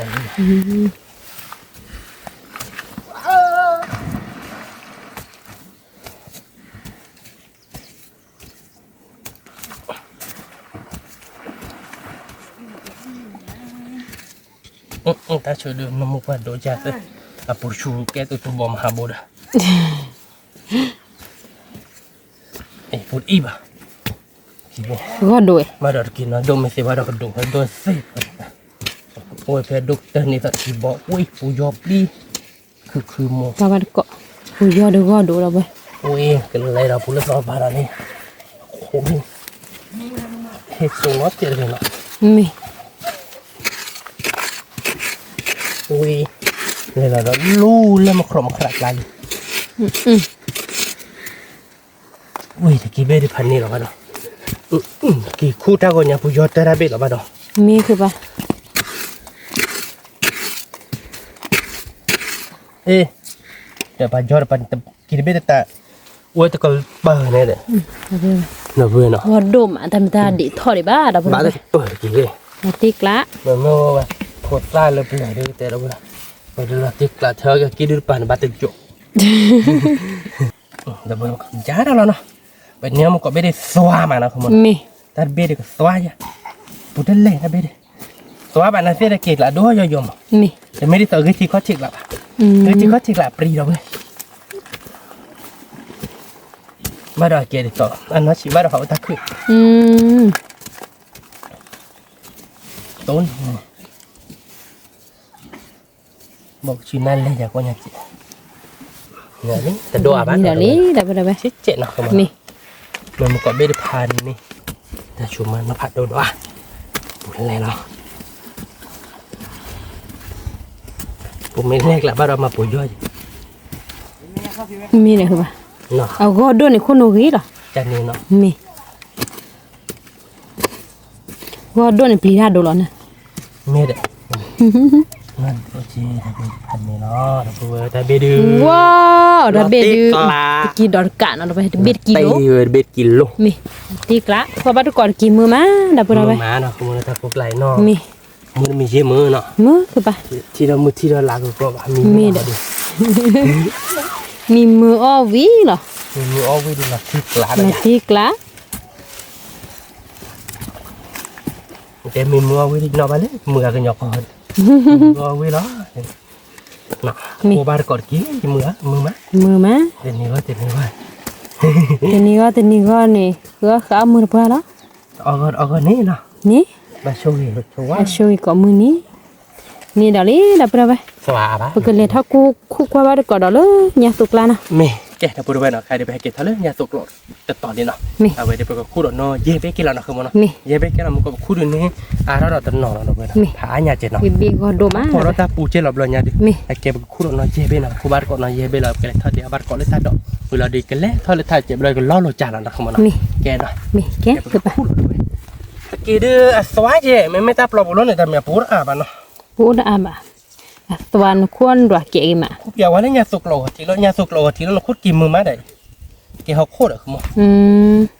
อตาช่วยดูน้ำมุกว่าโดจัดอะปุชูแกตัวตัวบอมหาบูดพูดอีบ่ะก็ด้วยมาดอกินนะดมไม่เสียว่าดอกดูโดนเสียโอ้ยเพื่อด็อกเตอร์นี่ตัดที่บอกโอ้ยปูยอบดีคือโมมาบัดก็ปูยอดก็ดูเราไปโอ้ยก็เลยเราพูดแล้วสบายแล้วนี่โอ้ยเฮ็ดสูงน้อยเจอเลยเนาะมีโอ้ยเลยเราลู่แล้วมาครมขลักลายอุ้ยตะกี้เบดิพันนี่หรอวะเนาะกี่คู่ตาก่อนเนี่ยผู้ยอดแต่ละเบ็ดหรอวะเนาะมีคือปะ để bà cho bà kỹ biết ta ôi ta còn bờ này đấy nó vừa nó hoa đôm à tạm ta đi thôi đi ba đâu bà ta bờ kỹ đi là tiếc lá mà nó bà cột lại là bây giờ đi tới đâu bây giờ là tiếc là theo cái kỹ đi bà bà tự chụp để bà giá đâu nó bây giờ mà có biết đi xoa mà nó không mà ta biết được xoa chứ bút lên nó biết đi xoa bạn nó sẽ là kỹ là đua cho dùng để mấy đi tới cái chi có chịu là cái chi có chịu là pri đâu bắt đầu kể được rồi anh nói chỉ bắt đầu họ ta khử tốn một chuyện này lên nhà con nhà chị nhà lý ta đùa bán nhà lý đâu đâu chết chết nào không mà mình có biết được pan nè ta chùm nó phạt đồ đó một lên nóผมไม่แรกละบ้านเรามาปุ๋ยย่อย มีเนี่ยคือป่ะ เนาะ เอาก็โดนในคนโนกีหรอ จากนี้เนาะ มีก็โดนในปีหน้าโดนแล้วนะ มีเด็ดนั่นโอเคทำเป็นพันนี้เนาะทำเป็นแต่เบดื้อ ว้าวดับเบิลดูกี่ดอลกันเราไปเบ็ดกิโล เบ็ดกิโล มีตีกละพอบัดก่อนกี่มือมาดับเบิลไป มาเนาะคุณมันจะพบไหลเนาะ มี มือมีเชื่อมือเนาะ มือคือป่ะ ที่เรามือที่เราลักก็มีเด็ด มีมืออ้อวีเหรอ มีมือเอาไว้ดูนะที่กลา มาตีกละ แต่มีมือเอาไว้ที่นอกบ้านเลยมือก็หยอกคนมือเอาไว้เนาะเนาะโบบาร์กอดกี้มือมา เดี๋ยวนี้ว่า ทีนี้ก็นี่ก็ขามือเปล่าแล้ว เอาก่อนนี่เนาะ นี่ มาช่วยว่า ช่วยก็มือนี้นี่เดี๋ยวนี้ดับเบิลไป สว่าปะ ปกติถ้ากูคุกว่าบัดก่อนเดี๋ยวเลยเนี่ยตุกละนะ เมย์แกถ้าพูดไปเนาะใครเดี๋ยวไปให้เก็บเท่าเลยอย่าตกหลอดแต่ตอนนี้เนาะเอาไว้เดี๋ยวไปก็คู่ดอกเนาะเย่เบ๊กกินแล้วเนาะคือมันเนาะเย่เบ๊กกินแล้วมันก็คู่ดูนี่เราตัดหน่อเนาะเพื่อนผาหยาเจ็ดเนาะ บีก็โดมา พอเราตาปูเจ็ดหลบเลยเนี่ยดิไอ้เก็บคู่ดอกเนาะเย่เบ๊เนาะคู่บ้านก่อนเนาะเย่เบ๊เราเก็บเท่าเดียวบ้านก่อนเลยท่าดอกเวลาดีกันแล้วเท่าเลยท่าเจ็บเลยก็ล้อโลจานเนาะคือมันเนาะแกเนาะ มีแกคือปะ ตะกี้ดื้อสวายเจ้ไม่ตาปลอบล้นเลยแต่เมียปูอ่ะบ้านเนาะ พูดอ่ะบ่ตัวนั้นควรรัวเก๋มา คู่เกี่ยวว่าเนี่ยสุกโลทีแล้วเนี่ยสุกโลทีแล้วเราคู่กี่มือมาได้เกี่ยวเขาโคตรคือมั้ง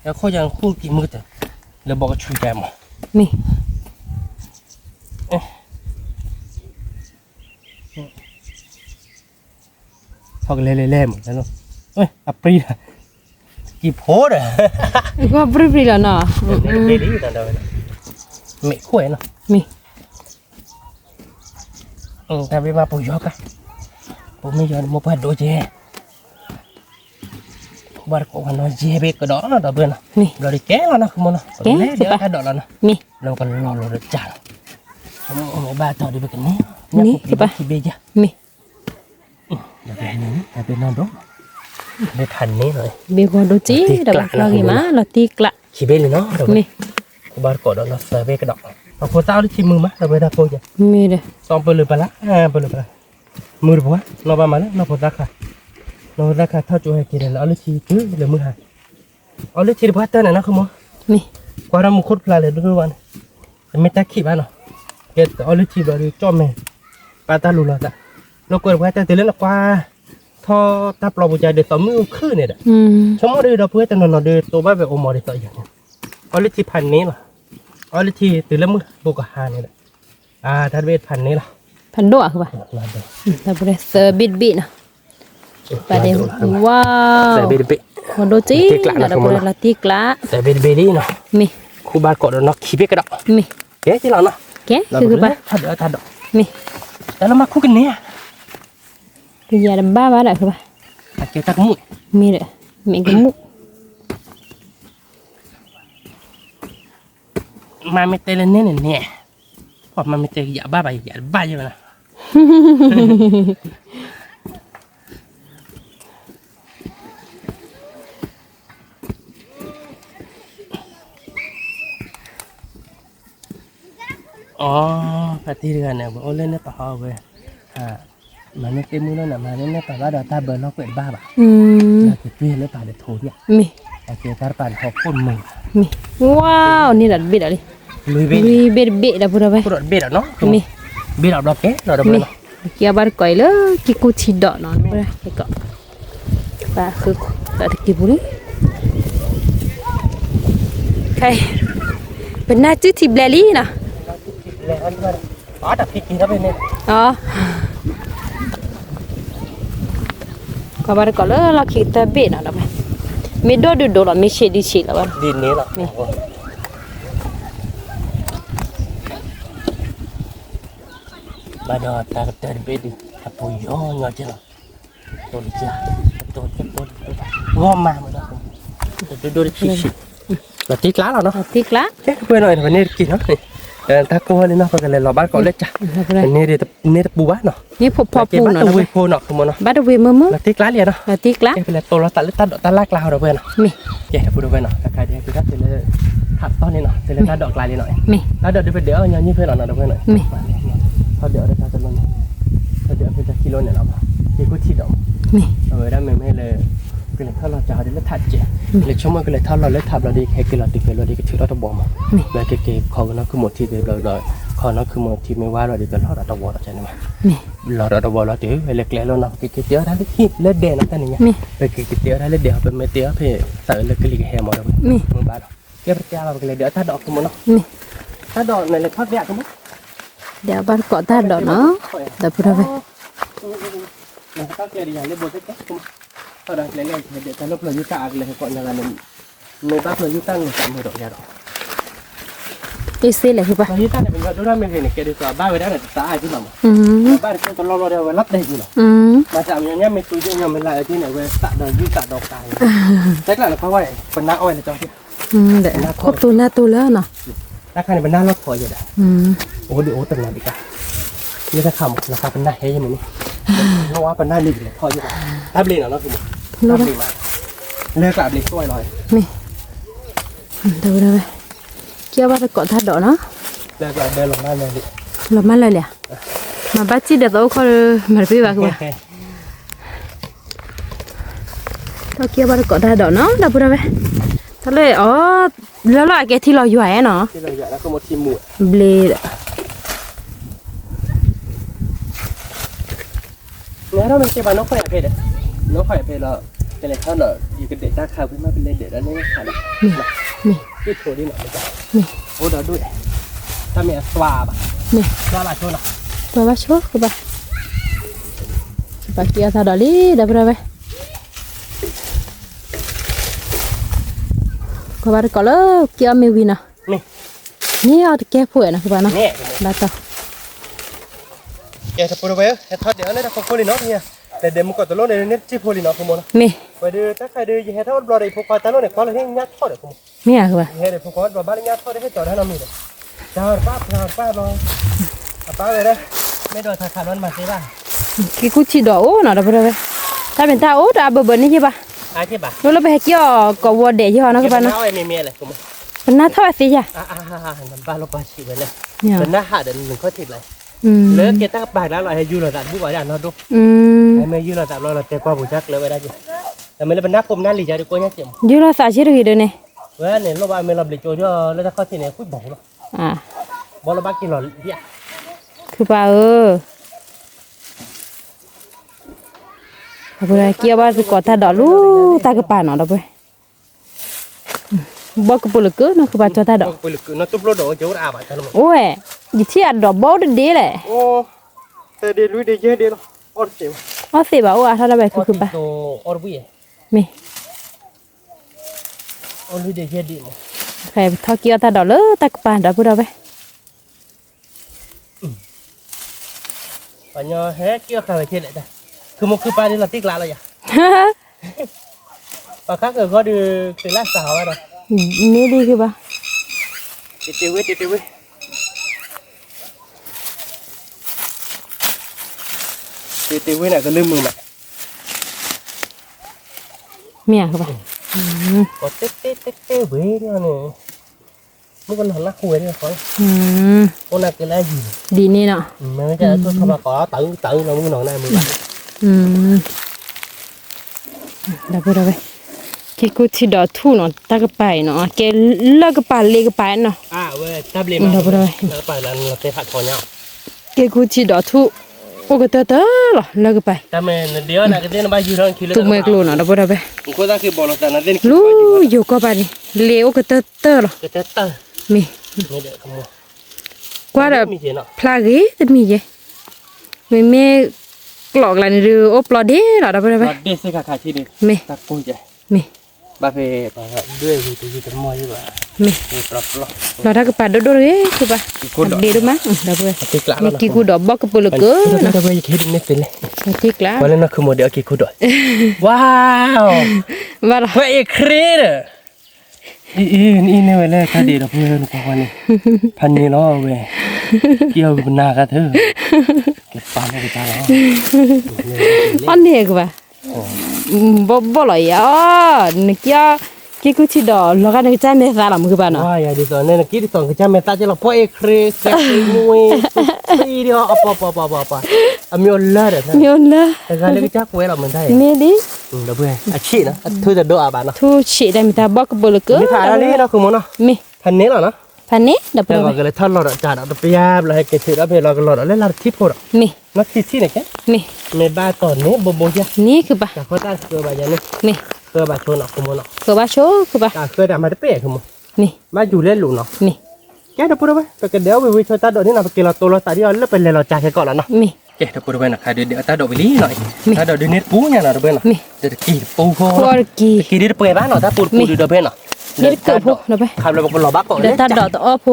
แล้วเขายังคู่กี่มือแต่เราบอกว่าช่วยแกมั้ง มี พอกันเล่ๆหมดแล้วเนาะเฮ้ยอัปรีกี่โพดอ่ะ ก็ปริแล้วเนาะ เล่ๆนั่นเด้อไม่คุ้ยเนาะ มี ถ้าไปมาปุ๋ยยอกอะผมไม่ยอมมาพัดโดเจบาร์โกมันน้อยเจเบกดอกเนาะเบื่อเนาะ มี เราได้แก่แล้วนะคุณมันเนาะเดี๋ยวถ้าดอกแล้วนะ มี เราก็รอเราจ่ายผมบ้าต่อดีไปกันนี่ นี่คือปะ ที่เบีย มี เดี๋ยวไปนี่เดี๋ยวไปนอนดูไม่ทันนี่เลย เบก็ดูจีดับลากิมาเราตีกละ ขี้เบลเลยเนาะ มี บาร์โกดเราเซเบกดอกเอาโคต้าที่ชิมมือมาเราไปได้โปรย มีเด้อ สองเปลือกปลาเปลือกปลามือบัวเราบ้ามาแล้วเราพอรักค่ะเรารักค่ะถ้าจูให้กินแล้วเอาเลยชีตื้อเลยมือหายเอาเลยชีพัดเต้นนะคุณหมอ มี กว่าเรามุขดปลาเลยด้วยวันไม่ตักขี้บ้านเนาะเกิดเอาเลยชีบริจอมแม่ปลาตาลุลาตะเราเกิดพัดเต้นเล่นกว่าทอตาปลาบุญใจเดือดต่อมือขึ้นเนี่ยเด้อชั่วโมงเดียวเราเพื่อแต่นอนเดือดตัวบ้าแบบอมอเดือดต่ออย่างเอาเลยชีพันนี้หรอเอาเลยชีตื่นแล้วมือบุกหาเนี่ยถ้าเวทพันนี้ล่ะ พันโดคือปะดับเบิลเซอร์บิดบินะประเดี๋ยวว้าว ใส่เบลเบ มาดูจีดับเบิลลาตีกละ ใส่เบลเบลี่เนาะ มี คู่บ้านกอดเราขี้เบกกระดอก มี เก๋ที่เราเนาะ แกคือปะ ถ้าดอก มี แล้วเรามาคู่กันเนี่ย คือยาดบ้าบ้าได้คือปะ เก๋ตักมุ้ย มีเด้อมีกมุก มาไม่เตะเลยเนี่ยพอมาไม่เตะอย่าบ้าไปอย่าบ้าเยอะนะอ๋อปฏิเรื่องเนี่ยบอกเล่นเนี่ยป่าวเว้ยมันไม่เต็มมือแล้วนะมันเนี่ยป่าวว่าเราตาเบิร์นเราเกิดบ้าป่ะเราจะเปลี่ยนเลยป่ะเดี๋ยวโทรเนี่ย มี โอเคตาป่านหกคนมึง มีว้าวนี่ดับบิดอะไร ลุยเบ มีเบ็ดเบ็ดดับเบิลไป รถเบดเนาะ มี เบดเราแก่เรา มีเกี่ยวบาร์ก่อยเลยกิกูชิดดอกนอนไปเลยก็ bà khứ tại kịp bún cái bên này chứ thịt lẻ lý nè ở tập phi kỳ đó bên này có bà có là khi ta biết nào đó mình đôi đồ là mình sẽ đi chỉ là bà đi nè là bà đó ta tên bên đi tập bùi gió ngờ chưa tôi đi chưa tôi ngon mà đó tôi đi chỉ là tiếc lá rồi nó tiếc lá quên rồi phải nên kỹ nó ta coi lên nó phải cái lò bát có lết chả nên bù bát nóนี่พอปูเนาะ bùปูเนาะคุณมันเนาะ บัดเวมื้อ là tiếc lá liền nó ติ๊กละ cái là tôi nó ta lắc lao rồi quên nó มี vậy là bù đâu quên nó cái nàyคือถ้าเป็นหัดต้นนี่เนาะเป็นถ้าดอกลายเลยหน่อย มี ถ้าเดี๋ยวไปเดี๋ยวอย่างนี้เพื่อนเราเดี๋ยวเพื่อนหน่อย มี ถ้าเดี๋ยวได้จะลงถ้าเดี๋ยวเป็นกิโลเนี่ยเราที่กูที่ดอก มี ได้ไม่เลยcái này thaoเราจะเอาได้เลือดถัดเจเลยช่วงมันก็เลยthaoเราเลือดถัดเราดีแค่กิโลติดเราดีก็ถือเราต้องบอกมาแล้วเก๋ๆเขาก็นั่นคือหมดที่เดียวเราเขานั่นคือหมดที่ไม่ว่าเราดีก็เราต้องบอกเราใช่ไหม มี เราต้องบอกเราถือเล็กๆแล้วเนาะเก๋ๆเตี้ยได้ที่เลือดแดงนั่นแค่นี้ไปเก๋ๆเตี้ยได้เลือดแดงเป็นไม่เตี้ยเพื่อใส่เลือดกระลิกแฮมหมดเลยมึงบ้าหรอเกี่ยวกับเตี้ยเราก็เลยเดี๋ยวถ้าดอกคือมันเนาะ มี ถ้าดอกในเลยทอดแยกกันมั้ง เดี๋ยวบัดก็ตาดอกเนาะเดี๋ยวพูดเอาไป เราก็เกลี่ยอย่างเล็บโบเต็กก็เขาดังเล่นๆเดี๋ยวจะลบเลยยุตาเลยก่อนอย่างนั้นไม่บ้าเลยยุตาหนึ่งสามดอกยาดอก อีซี่เลยคือปะ ยุตาเนี่ยเป็นว่าดูได้ไม่เห็นเกลี่ยตัวบ้าไว้ได้เนี่ยตาไอ้ที่หลังบ้านคนตลอดเดียวรับได้อยู่หรอมาจากอย่างเงี้ยไม่ตุยยังไม่ลายที่ไหนเว้ยตาดอกยุตาดอกตายแต่หลังเพราะว่าเป็นหน้าอ้อยในจอที่ เดี๋ยวครบตัวหน้าตัวแล้วเนาะ หน้าข้างนี่เป็นหน้ารถคอยอยู่เลยโอ้ดูโอ้ตึงหนาดีกันนี่ถ้าคำราคาเป็นหน้าเฮ้ยยังไงนี่เพราะว่าเป็นหน้าลิงเลยคอยอยู่รับลิงเหรอคือรับลิงมาเลือกแบบลิงตัวลอย มีเดี๋ยวไปเกี่ยวว่าจะกดทัดดอกเนาะ เลือกแบบเดินลงมาเลยดิ ลงมาเลยเลยมาบัดจีเดี๋ยวเขามาพี่ว่าคือว่าเราเกี่ยวว่าจะกดทัดดอกเนาะเดี๋ยวพูดเอาไปทะเลอ๋อแล้วล่ะแกที่เราอยู่ไหนเนาะ ที่เราอยากแล้วก็มาทีมหมู่ เบลด เนี่ยเราเป็นเจ้าบ้านนกข่อยเพชรนกข่อยเพชรเราเป็นอะไรเท่าหน่อยอยู่กับเด็กตาขาวขึ้นมาเป็นเด็กแล้วนี่ขาดมีที่โถดีหน่อยจ้ะโอ้เดี๋ยวด้วยถ้ามีสวาบสวาบชนอ่ะ ตัวว่าชัวคือป่ะปากเกียร์ทาดอลี่เดี๋ยวไปก็ว่าก็เลยเกี่ยวไม่วินะนี่เอาแก้ป่วยนะคือป่ะเนาะได้ต่อ แกจะพูดไปทอดเดี๋ยวเลยนะคนนี้เนาะเนี่ยแต่เดี๋ยวมึงกดตัวโลเนี่ยเนี่ยจีโพลีเนาะคุณโมนะ มี ไปดูถ้าใครดูยังให้ทอดบลอดไอ้พวกควายตาโลเนี่ยเขาเลยให้ยัดทอดเดี๋ยวคุณ มีอะคือป่ะ ให้เดี๋ยวพวกควายบ้านยัดทอดได้ให้จอดให้เรามีเลยจอดป้าลองป้าเลยนะไม่โดนทางขาดมันมาสิบ้าง กี่กุชิดอกโอ้เนาะเดี๋ยวไปถ้าเป็นตาโอ้ตาเบิ่นนี่ใช่ป่ะ อาชีพบ้า รู้แล้วไปเกี่ยวกับวัวเดย์ที่เขาเนาะคือป่ะเนาะ ไอ้เมียเลยคุณ เป็นหน้าท่อสิจ้ะ น้ำปลาลงไปฉีดไปเลยเป็นหน้าหาเดินหนึ่งข้อติดเลยเลิกเกตั้งปากแล้วเราให้ยูเราตัดบุกไว้ด้านนอกดูให้ไม่ยูเราตัดเราเตะความบุญจักเลยไว้ได้จ้ะแต่ไม่ได้เป็นหน้าคมหน้าหลีใจดีกว่าเนี่ยเจ็บ ยูเราสาชิรุยเดี๋ยวนี้ เว้ยเนี่ยเราบ้านไม่รับหลีโจยแล้วถ้าข้อที่เนี่ยคุยบอกเนาะบอลเราบ้านกินหล่อเหี้ย คือป่ะเอาไปเกี่ยวว่าจะกดทัดดอกลูตากระป๋าเนาะเดี๋ยวไปบอกกับปุ๋ยก็เนาะคือป่ะจอทัดดอก ปุ๋ยคือน้ำตุ๊บโลดเจ้าอาบะจังเลย โอ้ยยิ่งที่อัดดอกบ่ได้เลย โอ้แต่เดี๋ยวลุยเดี๋ยวเยอะเดี๋ยวอดเสียว อ๋อสิบ่าวถ้าเราไปคือป่ะ โตอดบุ้ย มี อดลุยเดี๋ยวเยอะดีมั้ง ใครทอเกี่ยวทัดดอกเลยตากระป๋าเดี๋ยวพูดเอาไป ปัญญาเฮ้เกี่ยวข้าวเทียนเลยจ้ะคือมันคือปลาที่เราติ๊กลาเลยอ่ะปลาข้างก็ดูเป็นล่าสาวอะไร นี่ดีคือป่ะ ติดติวติดติวติดติวเนี่ยก็ลืมมือมา มีอะคือป่ะ ก็เต๊ะเว้ยเนี่ยมันก็หนักคุยเนี่ยเขาคนนักกินอะไรอยู่ ดีนี่เนาะ มันจะตัวเขามาขอตื่นเรามือหนอนหน้ามือบ้าน เดี๋ยวพูดเอาไปที่กูที่ดอกทู่เนาะตากระป๋าเนาะแกเลิกกระป๋าเล็กกระป๋าเนาะ เว้ยทับเลยมาแล้วไปแล้วเราเตะผัดคอเนี่ย แกกูที่ดอกทู่ โอ้ก็เตอหรอแล้วก็ไป แต่เมื่อเดียวนะก็เดินไปยืนคิดเลย ตุกเมกลูน่ะดับบ่ได้ไป ก็ได้คือบอลแต่นั่นเดิน ลูอยู่ก็ไปนี่เลวก็เตอหรอ ก็จะเตอ มี ไม่เด็กขโมย กว่าแบบ มีเจนาะ พลากีจะมีเยไม่แม่กลอกอะไรนี่หรือโอปลอดเด้หรอดับบ่ได้ไป เดสกับขาชีดิ มี ตักปุ้ยใจ มี บ้าเฟ่ด้วยวิธีที่มวยอยู่ว่า มี ปรับปรับ เราถ้าก็ปัดโดดๆเด้คือป่ะดีดูมั้ยดับบ่ได้ ติกละ มีกี่กูดอกบ่ก็เปลือกเกอ เราไปคิดไม่เป็นเลย ติกละ วันนั้นคือโมเดลกี่กูดว้าว ว่าล่ะ เฮ้ยครีดนี่เนี่ยเว้ยเลยคดีเราเพื่อนคนนี้พันนี้เนาะเว้ยเกี่ยวกับหน้ากันเถอะเก็บปานไปจ้าแล้ว อันนี้ก็ป่ะบ่หรอยอ่ะนึกว่ากี่กูที่ดอกแล้วก็นึกจะไม่ซาละมึงคือป่ะเนาะ ว้ายดิสอนเนี่ยกี่ดิสอนก็จะเมตตาจะเราพ่อครีดมวยตีเดียวapaมีอลเลอร์นะ มีอันละ แต่การเลี้ยงจักเว้ยเราเหมือนได้ มีดิ เราเพื่อนอาชีพนะทุจะดูอาบานเนาะ ทุชีได้มีตาบ่ก็เปลือกเกอ มีถ่ายอะไรเนาะคือมันเนาะ มี พันนี้เหรอเนาะ พันนี้ดับ แต่ บ่ ว่าก็เลยทอดหลอดจานเอาไปยาบเลยเกลือแล้วไปเราก็หลอดแล้วเราทิพย์พอ มี นักที่ไหนแก มี ในบ้านตอนนี้บ่จ้ะ นี่คือป่ะ จากเขาตั้งเกลือบายันนี่ มี เกลือบาชนเนาะคือมันเนาะ คือป่ะโชคือป่ะ จากเกลือดำมาได้เป๊ะคือมัน มี มาอยู่เล่นหลุมเนาะ มี แกเดี๋ยวพูดไปแต่เดี๋ยววิชาตาโดนี่นะไปกินเราตัวเราตาที่เราเลิกไปเลยเราจ่ายแค่ก่อนแล้วเนาะ มี แกเดี๋ยวพูดไปนะค่ะเดี๋ยวตาโดไปลีหน่อยตาโดเดี๋ยวเน็ตปูเนี่ยนะเดี๋ยวเพื่อนเนาะเดี๋ยวกี่ปูพอ พอกี่ กี่เดี๋ยวเปิดบ้านเนาะถ้าปูเดี๋ยวเพื่อนเนาะ เดี๋ยวเกิดพูดับไป ขับเราบอกเราบ้าก่อน เดี๋ยวตัดดอกตัวอ้อพู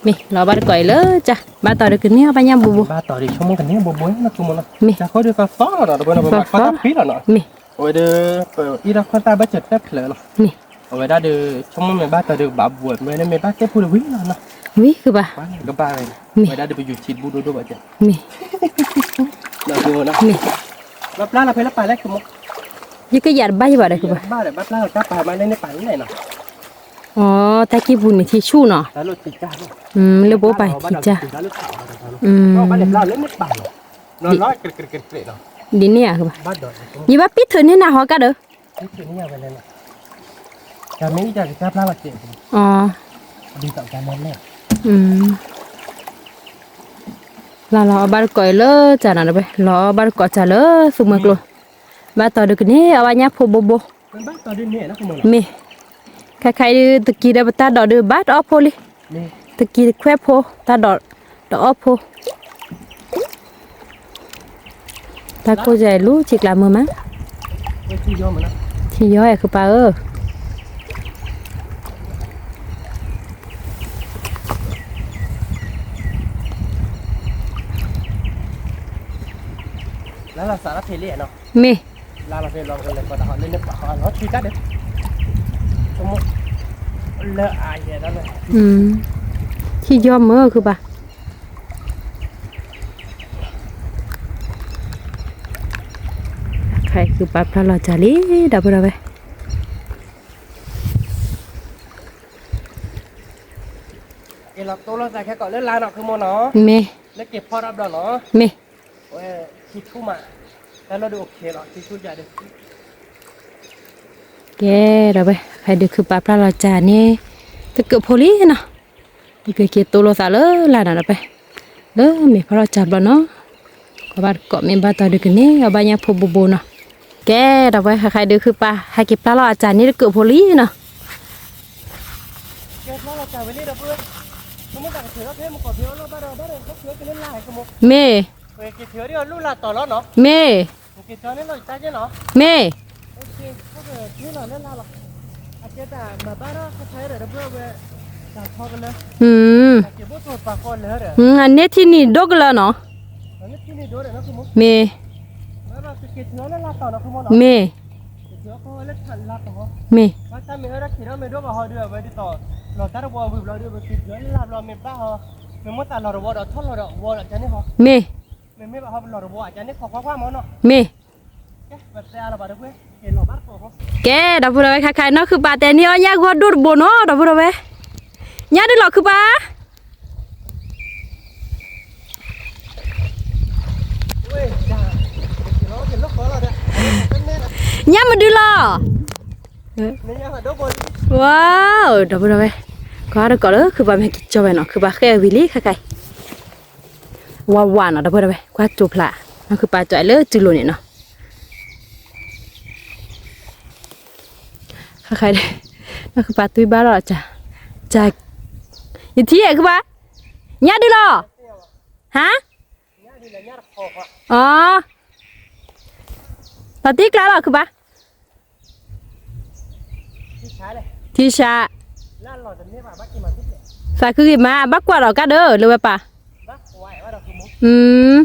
มีเราบ้านก่อยเลยจ้ะบ้านต่อเด็กนี้บ้านยามบูบู บ้าต่อดิชั่วโมงกันนี้บ่บ่นะคือมันเนาะจะเขาเดี๋ยวก็ฟ้าเนาะเดี๋ยวเพื่อนเราฟ้าปีเนาะ มี โอ้ยเด้อเปิดอีรักคนตาบ้าเจ็ดแป๊บเลยเนาะ มี เอาไว้ได้เด้อช่วงมันบ้าต่อเด้อบาบวชไม่ได้ไม่บ้าแค่พูดวิ่งเนาะ วิคือป่ะ บ้านก็บ้าเลยไว้ได้เดี๋ยวไปอยู่ชิดบูดูบ้าเจ็ด มี เราดูนะ มี รับปลาเราไปรับปลาแล้วคือมั้ง ยี่ก็หยาดบ้าอยู่บ่ได้คือป่ะ บ้าเลยบ้าปลาเราปลามาในป่าที่ไหนเนาะ อ๋อแต่กี่บุญมีที่ชู้เนาะ แล้วรถติดจ้า เรียกว่าไปที่จ้ะ ก็บ้านเด็กเราเล่นไม่ป่านอนร้อยเกล็ดเนาะ ดินเนี่ยคือป่ะ บ้านดอย ยี่ว่าปิดเถอะนี่นะฮอกันเด้อ นี่คือนี่ไปเลยนะการไม่อยากจะปลามาเจ็บ อ๋อ ดีต่อการนั่นแหละ เราบ้านก่อยเลยจ้ะนะไปรอบ้านก่อยจ้ะเลยสุกมากเลยบ้านต่อเด็กนี้เอาไว้เนี่ยพบโบ เป็นบ้านตอนนี้เนี่ยนะคุณหมอ มีใครๆตะกี้ได้ตาดอกเดือบ้านอ้อโพลิ นี่ ตะกี้แควโพตาดอกอ้อโพตาโกใจรู้จิกลามือมั้ง ไม่ที่ย่อมันนะ ที่ย่อยคือปลาแล้วเราสารเพลีเนาะ มี เราเพลเราเลยก็ได้เล่นในป่าเราชีกัดเด้อสมมติเลอะอายเนี่ยนั่นเลย ที่ย่อมือคือปะใครคือปลาพระราชาลีดับเบิลไป เราตัวเราใส่แค่ก่อนเล่นลายเนาะคือโมเนาะ มี แล้วเก็บพอรับดอกเนาะ มี โอ้ยคิดทุ่มอ่ะแล้วเราดูโอเคหรอคิดชุดใหญ่เด้อ แกดับไปใครดูคือปลาพระราชานี่ตะเกียบโพลีเนาะนี่คือเกียรตัวเราสาเลยลายนั่นไปเด้อมีพระราชาบ้านเนาะก็บ้านเกาะมีบ้านต่อเด็กนี่เอาบ้านยังพบบูเนาะแกดับไปใครดูคือปลาใครเก็บปลาราชานี่ตะเกียบโพลีเนาะ เก็บพอเราจ่ายไว้นี่เด้อเพื่อนสมมติแต่เถื่อเพื่อนมาก่อนเถื่อเราบ้านเราเขาเถื่อกันเล่นลายกันหมด เม เฮ้ยกี่เถื่อเดียวลู่ลาต่อแล้วเนาะ เม กี่เถื่อนี่เราจ่ายเนาะ เม โอเคก็เกิดนี่เราเล่นลาหรอกอาจจะแต่มาบ้านเราเขาใช้เดี๋ยวเพื่อนเว้ยจ่ายพอกันเลยเก็บพวกตัวปากก่อนเลยเด้อ อันนี้ที่นี่ดกแล้วเนาะ อันนี้ที่นี่ดูเดี๋ยวนะคุณมุก เม แล้วเราจะกี่เถื่อเล่นลาต่อนะคุณมุกเนาะ เม เถื่อเขาเล่นขันลาต่อ เม ว่าถ้ามีอะไรที่เราไม่รู้ว่าเขาเดือดไว้ที่ต่อเราถ้าเราบอกว่าเราเดือดไปกี่เถื่อเล่นลาเราไม่บ้าเขาไม่มั่วแต่เราเราบอกเราทอดเราบอกอาจารย์นี่เขา เม ไม่บ้าเขาเราบอกอาจารย์นี่เขาคว้ามันเนาะ เม แบบแต่เราบอกเพื่อนเห็นเราบ้าเขา แกดับบุระไว้ใครๆเนาะคือปลาแต่นี่อ้อยากว่าดูดบนเนาะดับบุระไว้ยาได้หรอคือปลา เว้ยจ้าเราเห็นลูกขอเราเด้อ ยามาดูหรอ นี่ยังหาดูบอล ว้าวดับบุระไว้ก็ได้ก็เลยคือปลาไม่กินจอยเนาะคือปลาแค่วิลลี่ใคร หวานๆเนาะเด้อเพิ่นเด้อกว่าจุพละนั่นคือปลาจ่อยเลยจือโลนี่เนาะใครๆนั่นคือปลาตุ้ยบ้าแล้วจ้ะจ้ะอีที่ไหนคือปลาญาติดิหรอฮะอ๋อปลาติ๊กแล้วหรอคือปลาที่ชาสายคือมาบักกว่าเราก็เด้อเลยป่ะอืม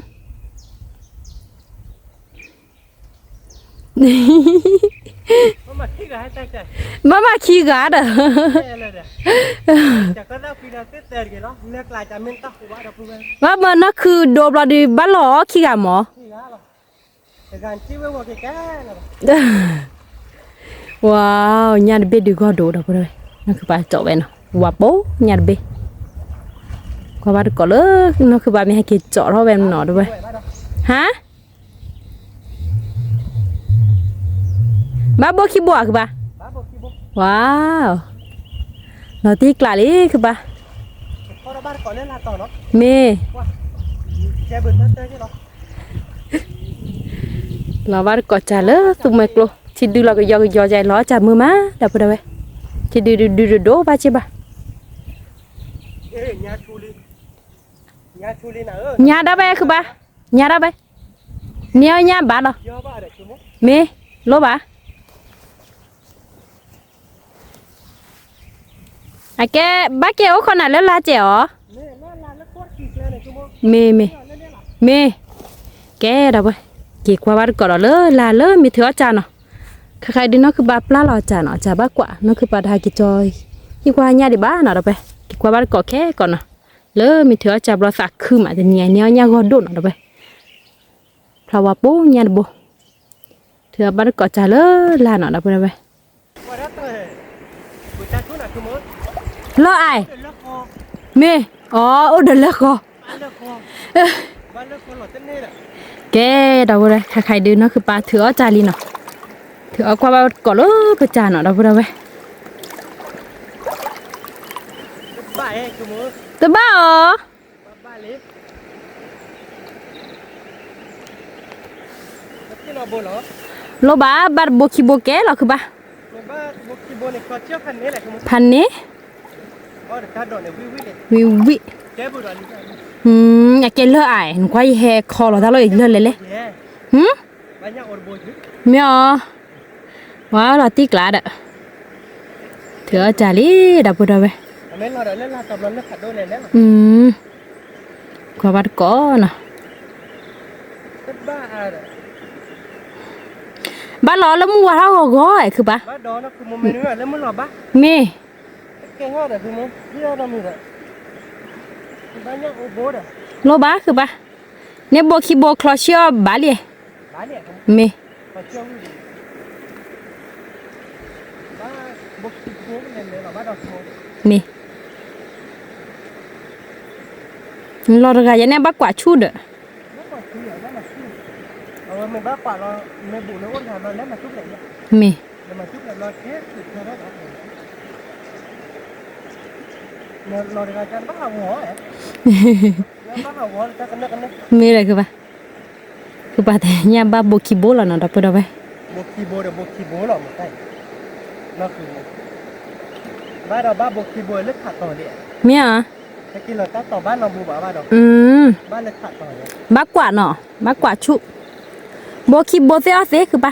มาขี้กาเด้อว่ามันนั่นคือโดบเราดีบ้านหล่อขี้กาหมอว้าวญาติเบ็ดดีกว่าโดดเอาไปเลยนั่นคือปลาเจาะไปเนาะว่าโป๊ญาติเบ็ดกว่าบ้านก่อนเลยนั่นคือปลาไม่ให้กินเจาะเราแบบหนอด้วยฮะบ้าโบขี้บัวคือปะว้าวเราตีกลาลีคือปะเมเราบ้านก่อนจ่าเลยตุ้มไม่กลัวที่ดูเราก็ยอใจล้อจ่ามือมาเดี๋ยวไปเดี๋ยวไปที่ดูโดบ้าใช่ปะญาได้ไปคือปะญาได้ไปเนี้ยญาบ้าเหรอเมโลบ้าไอ้แกบ้าแกโอ้คนไหนเล่นลาเจ๋อเมแกเดี๋ยวไปกี่กว่าบ้านก่อนเลยลาเลยมีเถื่อจานเนาะใครๆดีเนาะคือบ้าปลาหล่อจานเนาะจ่าบ้ากว่านั่นคือปลาทากิจอยยิ่งกว่าญาดิบ้าเนาะเดี๋ยวไปกี่กว่าบ้านก่อแค่ก่อนเนาะเลยมีเถื่อจ่าปลาสักคือมาแต่เนี่ยก็โดนเนาะเดี๋ยวไปเพราะว่าปูญาดิโบเถื่อบ้านก่อจ่าเลยลาเนาะเดี๋ยวไปlo ai mê ô đừng lắc co cái đâu đây khai đưa nó cứ ba thửa trà li nọ thửa qua bao cỏ lỡ cái trà nọ đâu đây từ ba ở lo ba bô khi bô ké là cứ baพันนี้วิอยากกินเลือดไอ้หนูควายแหกคอเราถ้าเราอีกเลือดเลยหืมไม่เอาว้าวเราตีกลาดอะเถื่อจ่าลีดับบุดเอาไปกว่าบัดก้อนอะบ้านล้อแล้วมัวเท่ากับก้อยคือปะบ้านล้อนะคือมันไม่เนื้อแล้วมันหรอปะเมแกงห่อเด้อคือมันที่เราทำอยู่เด้อบ้านยังโอโบเด้อโลบ้าคือปะเนี่ยโบคีโบคลอเชียบาลีเมคลอเชียบ้าโบคีโบเป็นเลยหรอบ้านดอกเมลอร์กายเนี่ยบ้ากว่าชูเด้อmình bác quả nó mình bù nó ôn thả nó lấy mà chút lại mì mà chút lại nó thế thì theo đó nó được cho bác học ngõ ấy bác học ngõ cho cái nước mì này cứ bà thế nha ba bộ kỳ bố là nó đập đâu vậy bộ kỳ bố là một cái nó cứ ba đầu ba bộ kỳ bố lướt thả tỏi điện mì à cái kia là các tỏi ba nó bù bảo ba đầu ba lướt thả tỏi bác quả nọ bác quả trụโบคีโบเซอเซคือปะ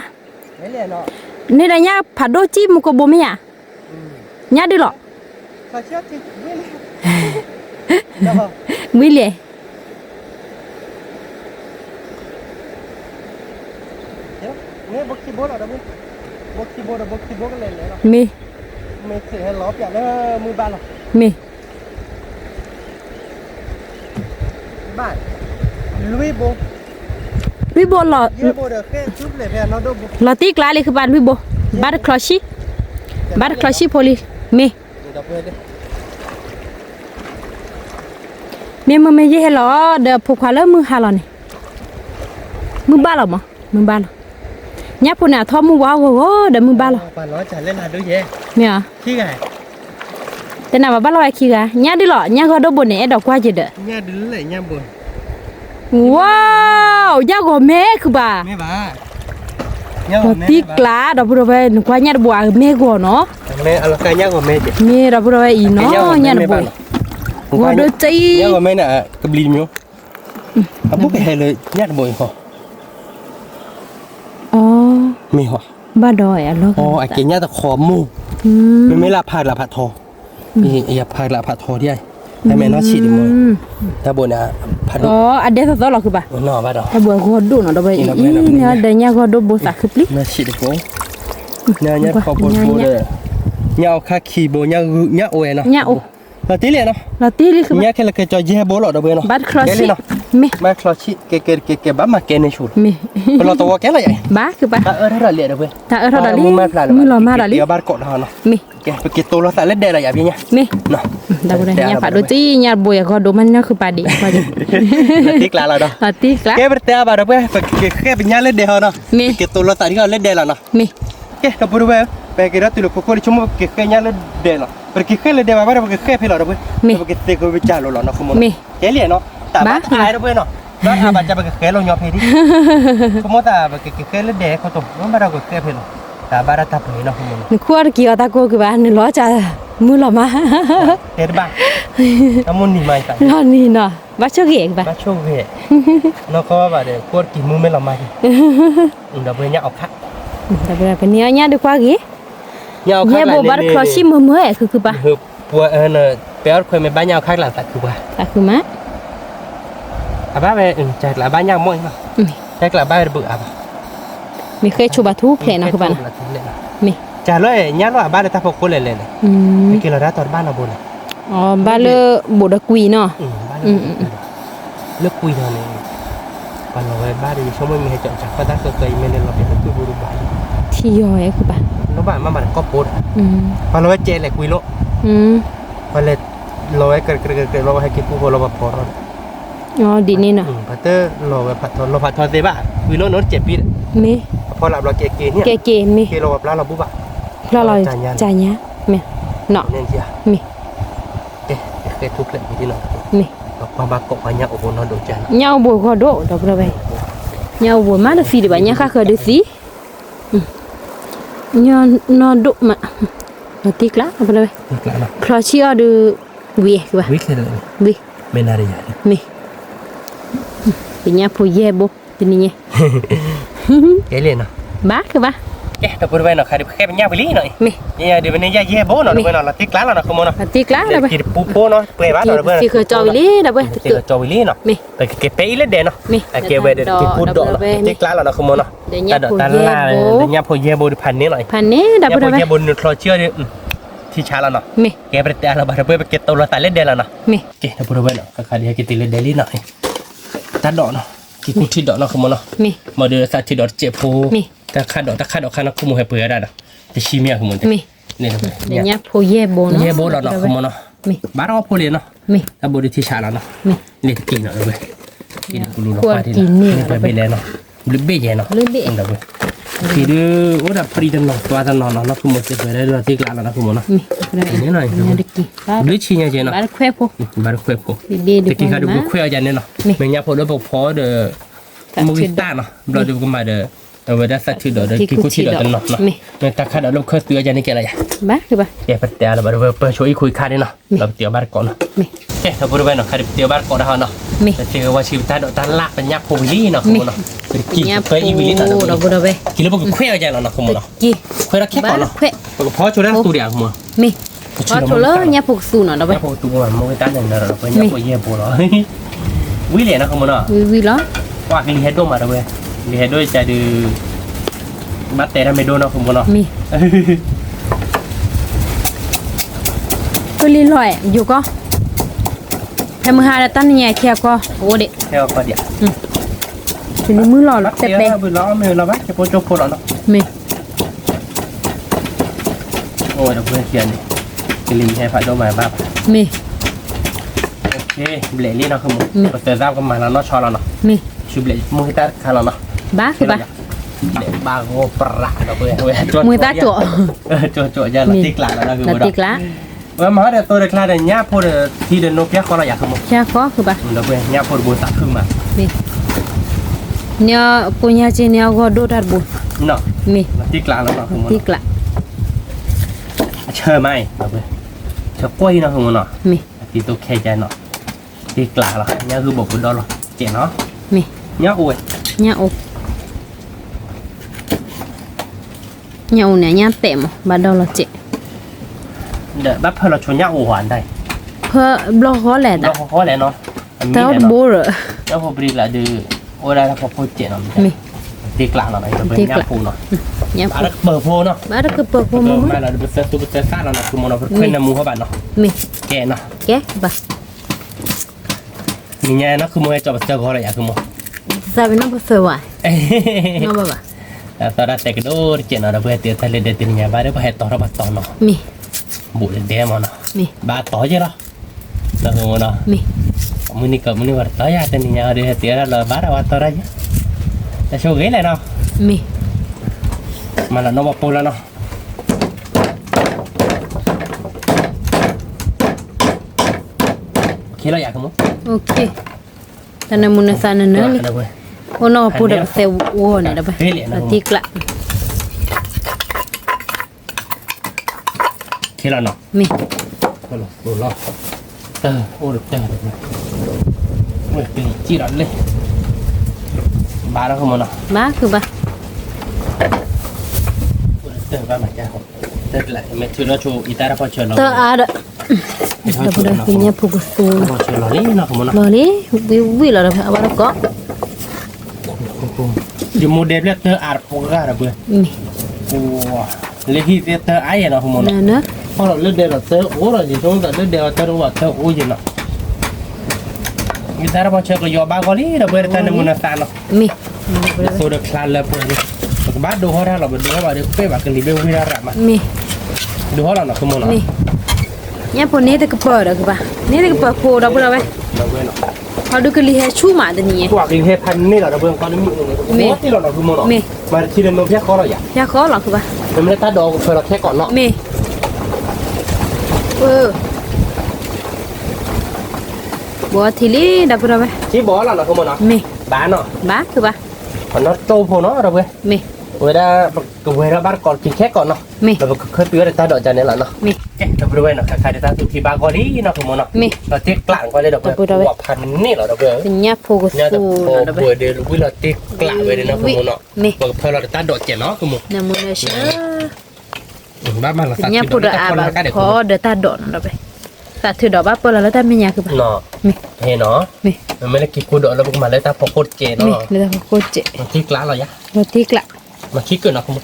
นี่ได้ยาผัดโดจิมุกโบไม่ยายาดิหรอวิเลยเนี่ยโบคีโบหรอโบคีโบกันเลยเหรอมีเสียล้อเปียกแล้วมือบ้านหรอมีบ้านลุยโบลุยโบหล่อหล่อตีกลาเลยคือบ้านลุยโบบาร์คลอชิโพลีเมมันไม่ยี่เหรอเดี๋ยวผูกขาแล้วมือหาหล่อนี่มือบ้าหรอมั้งมือบ้าหรอเนี่ยพวกเนี่ยทอมือว้าวเดี๋ยวมือบ้าหรอบ้านร้อยจ่ายเล่นหาด้วยเย่เนี่ยขี้ไงแต่หน้าบ้านร้อยขี้ไงเนี่ยดิหรอเนี่ยก็โดนบนเนี่ยดอกกว่าจีเด้อเนี่ยดิเลยเนี่ยบน ว้าวยากกว่าแม่คือบ่า แม่บ้า พอตีกลาดอกบัวไปหนูกว่าญาติบัวแม่ก่อนเนาะ แม่อะไรกันยากกว่าแม่จ้ะ แม่ดอกบัวไปอีเนาะญาติบัวว่าเด้อใจ ยากกว่าแม่น่ะกับลีมิวอ่ะพวกให้เลยยากบ่อยพอ อ๋อ มีหรอ บ้าดอยอ่ะลูก อ๋อไอ้เกญยากตะขอมูไม่ละผักละผัดทอมีอย่าผักละผัดทอที่ไอ้แม่น้อฉีดมือถ้าบ่น่ะผัด อ๋ออันเดสซอหรอคือป่ะ นอบ้าดอก ถ้าบัวก็ดูเนาะดอกบัวอีเนี่ยเดี๋ยวเนี่ยก็ดูบัวสักคือปลิ น้อฉีดโกเนี่ยพอบ่เด้เนี่ยเอาค่าขี่บ่เนี่ยโอ้ยเนาะ เนี่ยโอ้ ละติเลยเนาะ ลาตีนี่คือ เนี่ยแค่ละก็จะแย่บ่หรอกดอกเบี้ยเนาะ บัตรครอชิมิ มาคลอชิเกบ้ามาเกนชู มิ เราตัวแกละใหญ่ บ้าคือป่ะ ถ้าถ้าเลียดเว้ย ถ้าเราดอลลี่มือเรามาดอลลี่ เดี๋ยวบ้านกดเนาะ มิ แกไปเก็บตัวเราแต่เล็ดเดละอย่างเงี้ย มิ เนาะ ดอกบัวเนี่ยฝาดูจี้เนี่ยบัวก็ดูมันเนี่ยคือปาดีปาดี ติ๊กลาเราเนาะ ลาตีกละ แกไปเตะบ้านเว้ยไปแค่เป็นยาเล็ดเดเนาะเก็บตัวเราแต่ที่เราเล็ดเดละเนาะ มิ แกเราพูดเว้ยไปเก็บตัวเราคนที่ชั่วโมงเก็บแค่ยาเล็ดเดเนาะไปเก็บแค่เล็ดเดมาบ้านไปเก็บแค่เพลเราเว้ยไปเก็บเตะก็ไปจ่ายเราเนาะขโมยแกเลียเนาะแต่บ้านตายเว้ยเนาะบ้านอาบัติจะไปเก็บแค่เรายอมเพดิขโมยแต่ไปเก็บแค่เล็ดเดเขาตัวมันบ้านเราเก็บแค่เพลแต่บ้านเราทับเลยเนาะขโมย นึกว่ากี่ตาโกคือบ้านนึกล้อจะมือเรามา เห็นบ้างน้ำมันนี่ไม่ใส่ นอนนี่เนาะบ้าเชื่อเก่งป่ะ บ้าโชว์เหตุน้องเขาว่าเดี๋ยวกดกินมือไม่ละไม่เดี๋ยวเพื่อนเนี่ยเอาคัด แต่เป็นเนี้ยเนี่ยดีกว่ากี่ เนี่ยเอาคัด เนี่ยโบบัตรครอชิมือคือป่ะ คือปัวเนี่ยเปียร์เคยไม่บ้านเนี่ยเอาคัดหลังตัดคือว่า แต่คือมะ อาบ้าไปจากหลังบ้านเนี่ยมั่วมั้งจากหลังบ้านเบื่ออ่ะ มีเคยชูบาทุเพลนะคือป่ะนะมี จ่าเลยเนี่ยเราบ้านเลยถ้าพวกคนเลยเลยไม่กินเราได้ตอนบ้านเราบุญ อ๋อบ้านเลบุดกุยเนาะ บ้านเลือกคุยเท่านี้วันเราไปบ้านดีชั่วโมงมีให้จอดจากก็ได้เคยไม่เล่นเราเป็นคุยบุรุษบ้าน ที่ย่อยคือป่ะ น้องบ้านมาก็ปวดพอเราไปเจเลยคุยโลพอเลยเราไปเกิดเราให้กินกูเราแบบพอเรา อ๋อดีนี่เนาะ พัตเตอร์เราผัดทอดเซบ้าคุยโลน้นเจ็บปี มี พอหลับเราเกเนี่ย เก๋มี เกเราแบบเราบุบะ เราลอยจ่ายเนี้ยมีเนาะ เนี่ยเจีย มี เคยทุกเรื่องที่นั่น มี ความบากกbanyakโอ้โหนอนโดจัน เนี้ยบัวก็โดดอกเลยเนี้ยบัวมาแล้วสิดีป่ะเนี้ยข้าเคยดูสิเนี้ยนอนดุมาเราตีกละเอาไปเลย นี่กลางนะ ครอชิอดูวีคือป่ะ วิกเลย วี ไม่น่าได้ยา มีเป็นเนี้ยผู้เย่บุเป็นนี่ เกลียนนะ บ้าคือป่ะ แต่พูดไปหน่อยใครแค่เป็นยาไปลี่หน่อย มี เนี่ยเดี๋ยวเป็นยาเย่โบ้หน่อยไปหน่อยละติ๊กล้านหน่อยขโมยหน่อย เราตีกละเลยป่ะ กินปูโป้เนาะเปรย์บ้านหน่อยเพื่อน สิเคยจอยลี่นะเว้ย สิเคยจอยลี่เนาะ มี แต่เก็บเปย์เล็ดเด่นเนาะ มี เก็บไว้เดี๋ยวกินพูดดอกติ๊กล้านหน่อยขโมยเนาะ เดี๋ยวเนี้ย แต่ ผู้ ตา เย่ ล่า บุ เดี๋ยวเนี่ยพอเย่โบ้พันนี้หน่อย พันนี้ดับ เนี่ย ไป พอ เลย เย่โบ้เราเชื่อเนี่ยที่ชาแล้วเนาะ มี เก็บไปแต่เราบ้านเพื่อนไปเก็บตัวเราแต่เล็ดเด่นแล้วเนาะ มี เก็บพูดไปเนาะก็ใครที่กินตีเล็ดเด่นลี่หน่อยตัดดอกเนาะกินกูที่ดอกเนาะขโมยเนาะ มี มาเดือดสัตว์ที่ดอกเจ็บพู มี ถ้าขาดดอกข้านักขโมยให้เปลือยได้เนาะจะชี้เมียขโมย มี นี่นะ เดี๋ยวเนี้ยผู้เย่บุเนาะ เย่โบ้เราเนาะขโมยเนาะ มี บ้านเราพูดเลยเนาะ มี ถ้าบุรีที่ชาแล้วเนาะ มี นี่กินเนาะเว้ยกินกูรู้เนาะ ควร ที่ กินนี่ ไปเบลเนาะลืมเบยเนาะ ลืมเบ้ เนาะเว้ยคือดูโอ้ดับปรีดันเนาะตัวดันเนาะเนาะขโมยจะไปได้เราที่กลางเนาะขโมยเนาะ มีนี่หน่อยนี่ดิกิบ้า ลืมชี้เนี่ยเจเนาะ บ้าแควผู้ บ้านคุยพู ดีๆดู ตะกี้เขาดู มา คุยอาจารย์เนี่ยเนาะไม่งั้นพอเราบอกพอเดอมุกิตาเนาะเราดูกันมาเดอเวลาสัตว์ที่เดอกินกูที่เดอเนาะเนี่ยตาขาดเราเคยเตือนอาจารย์นี่แกอะไร บ้าคือป่ะ เดี๋ยวไปเดี๋ยวเราไปช่วยคุยค่าเนี่ยเนาะเราเตี๋ยวบ้านก่อนเนาะ มี เอ๊ะเราพูดไปเนาะใครเตี๋ยวบ้านก่อนเนาะ มี แต่เจอว่าชีวิตตาดอกตาละเป็นยักษ์โควิลี่เนาะคุณเนาะเป็นกี่ เนี่ย เคยอีวิลี่เนาะ เราบุเราไป กี่แล้วบอกเคยอาจารย์เนาะคุณเนาะ กี่ เคยรักแค่ก่ บ้า อนเนาะ แคว พอช่วยได้ตัวเดียวคุณ มีพอโชว์เลยเนี่ยผูกสูนเนาะเราไป เนี่ยพอตัวมันมองตาเนี่ยเราเป็นยักษ์โคเย่โบเนาะวิเลยนะคุณเนาะ วิล้อ ว่ากินเฮดโดมาด้วยมีเฮดโดจะดูบัตเตอร์ไม่โดนเนาะคุณเนาะ มีตัวลีลอยอยู่ก็แค่มือหาแล้วตั้งเนี่ยแค่ก็โอ้เด็ก แค่ว่าเดียว เป็นมือหล่อ บัตเต แต่ อร์เราไม่เราบ้าจะโปรโจโคเนาะ มี โอ้ยเราเพื่อนเขียนกินให้ผัดโดมาบ้า มี โอเคเบลลี่เนาะคุณบัตเตอร์เราก็มาแล้วเนาะชอแล้วเนาะ มี ชูเบลมือตาคาร์ลเนาะ บ้าคือบ้า เด็กบางโง่ปลาเราเพื่อน มือตาจั่ว จั่วจะเราติ๊กหลังแล้วนะคือ เราติ๊กละ ว่ามาเดี๋ยวตัวเด็กลาเดี๋ยวเนี่ยพอเดี๋ยวทีเดินนกแยกคอเราอยากขโมย ยาก็คือปะ เดี๋ยวไปเนี่ยพอบูตัดขึ้นมา มีเนี่ยปุญญาจีเนี่ยก็ดูดัดบุญ เนาะ มี ที่กลางแล้วเนาะขโมย ที่กละ เชื่อไหมเดี๋ยวไปเชื่อกล้วยเนาะขโมยเนาะ มี ที่ตัวแค่ใจเนาะที่กลางแล้วเนี่ยคือบอกบุญดอลเจ๋งเนาะ มี เนี่ยอวย เนี่ยอกเนี่ยอกเนี่ยเนี่ยเต็มบาดอลเจ เดี๋ยวแบบเพื่อเราชวนเนี่ยอวานได้ เพื่อบล็อกเขาแหละ เราเขาแหละเนาะ แต่ว่าบูร แล้วพอปรีละดื้อโอ้ได้แล้วพอพูดเจ๋งเนาะ มี ที่กลางเราไหนจะเป็นเนี่ยปูเนาะ เนี่ย อะไรเบอร์โพเนาะ บาดก็เปิดพวกมึง มาเราดูเซตดูเซตซ่าเราเนาะคือมันเราเพื่อนน้ำมูเข้าไปเนาะ มี แกเนาะ แกบะ มีไงเนาะคือมันจะแบบเจอเขาอะไรอย่างคือมัน ซาเป็นน้องเสือว่ะน้องบ้า ตอนนั้นแต่ก็โดนเจ๋งเนาะเราเพื่อเตี้ยทะเลเดือดเนี่ยบ้านเราไปต่อเราบัดต่อเนาะ มี บุญเดียมันเนาะ มี บ้านต่อเยอะเนาะแล้วคือมันเนาะ มี มือนี่กับมือนี่ว่าต่อยาแต่เนี่ยเดือดเตี้ยเราบ้านเราต่อได้ยังแต่โชคดีเลยเนาะ มี มาแล้วน้องบอกปูแล้วเนาะคิดเราอยากคือมัน โอเคแต่ในมุนสานเนอะเลยโอ้น้องพูดแบบเซลล์วัวเนี่ยได้ปะที่กละ คิดเราเนาะ มี ก็หลอกดูหลอกโอ้เด็กเจอเด็กนะเว้ยตีจีรันเลยบ้าแล้วคือมันเนาะ บ้าคือบ้า เจอบ้าเหมือนกันครับเจออะไรไม่ช่วยเราโชว์อีตาเราพอช่วยเรา เตออาดเราพูดแบบนี้พูดกับสู พอช่วยเราเลยเนาะคือมันเนาะ รอเลยวิเราแบบว่าเราก็ อยู่โมเดลเตอร์อาร์โปก้าระเบิด มี โอ้เลยที่เตอร์ไอ้เนาะคือมัน นั่ เนาะ นเนอะ พอเราเลือกเดลเตอร์โอ้เราจะต้องเลือกเดลเตอร์ว่าเตอร์โอ้ยเนาะอีตาเราพอช่วยก็ยอบ้าก็เลยระเบิดแต่ในมุนตาเนาะ มี โซดาคลานแล้วพอดีบ้านดูเขาเราไปดูเขาว่าเดี๋ยวเป๊ะแบบกันรีบวิ่งได้ระมา มี ดูเขาเราเนาะคือมันเนาะ มีเนี่ยพวกนี้ตะกเปิดหรือเปล่านี่ตะกเปิดโคเราพูดเอาไว้ เราเว้ยเนาะ เขาดูกันลีแฮชูมาตัวนี้ พวกอิงเทพันนี่เราเบิ่งก่อนมีที่เราคือมันเนาะมาที่เดินโนเพียคอเราอยาก ยาคอหรอคือป่ะ มันไม่ได้ตาดองเคยเราแค่ก่อนเนาะ มีบัวทีลี่ดับพูดเอาไว้ ที่บอกเราเนาะคือมันเนาะ มี บ้านเนาะ บ้าคือป่ะ มันเนาะโตพอเนาะเราเว้ย มี เวลาบ้านก่อนกินแค่ก่อนเนาะ มี เราเคยเตือนตาดอกจันเนี่ยแหละเนาะ มี เราไปด้วยเนาะใครจะตาสุที่บ้านก่อนนี่เนาะคือมันเนาะ มี เราติ๊กกลางก่อนเลยดอกเว้ยว่าพันนี่เราเว้ย เป็นยาโพก เนี่ย สู โอ้ ดับ โหเดี๋ยววิเราติ๊กกลางไปเลยเนาะคือมันเนาะ มี เพื่อเราตาดอกเจ๋เนาะคือมัน น้ำมันเชื่อ บ้านมันเรา เป็ สั น ก ยา ที พูด เรา อา คน บะ ละกันเด็ก ขอเดือดตาดอนดับไปตัดถือดอกบ้าเปิดแล้วแต่ไม่ยาคือป่ะ เนาะ มี เฮ้เนาะ มี มันไม่ได้กินกูดอกแล้วมันมาเลยตาพอโคตรเจ๋ มี เนาะ เลยแต่โคตรเจ๋ มันที่กลางเรายะ รถที่กละ มันคิดเกินเนาะคุณ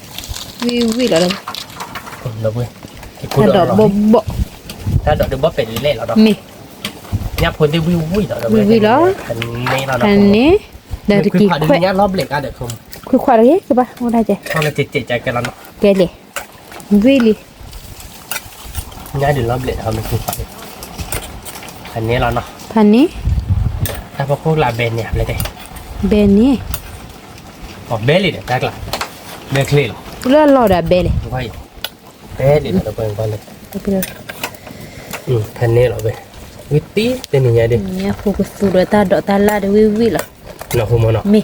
วิแล้ว เราเว้ยกู ถ้า ด ด อ อก ก เรา บ่ ถ้าดอกเดี๋ยวบ่เป็นเล่เราดอก มี เนี่ยพ้นที่วิววิเราเว้ยอันนี้เรา อันนี้เดี๋ยวตะ คือ กี้ ผ่าน ค่อย เนี่ยรอบเหล็กอ่ะเด็กคุณ คือควายอะไรคือป่ะว่าได้ใจ พอเราเจ็ใจกันแล้วเนาะ แกเลยวิลี่ เนี่ยเดี๋ยวรอบเหล็กเราไม่คือผ่านอันนี้เราเนาะ พันนี้ ถ้าพวกลาเบนเนี่ยเลยเด้ เบนนี่ อ๋อเบลลี่เด็กละเบลคลีหรอ เลือดหลอดอะเบลเลย ไม่เบลลี่เราเป็นคนเลย ไปเลย อันนี้เราเว้ยวิตี้เป็นยังไงดิ เนี่ยพวกสูดตาดอกตาลาดวิล่ะ เนาะคุณมเนาะ มี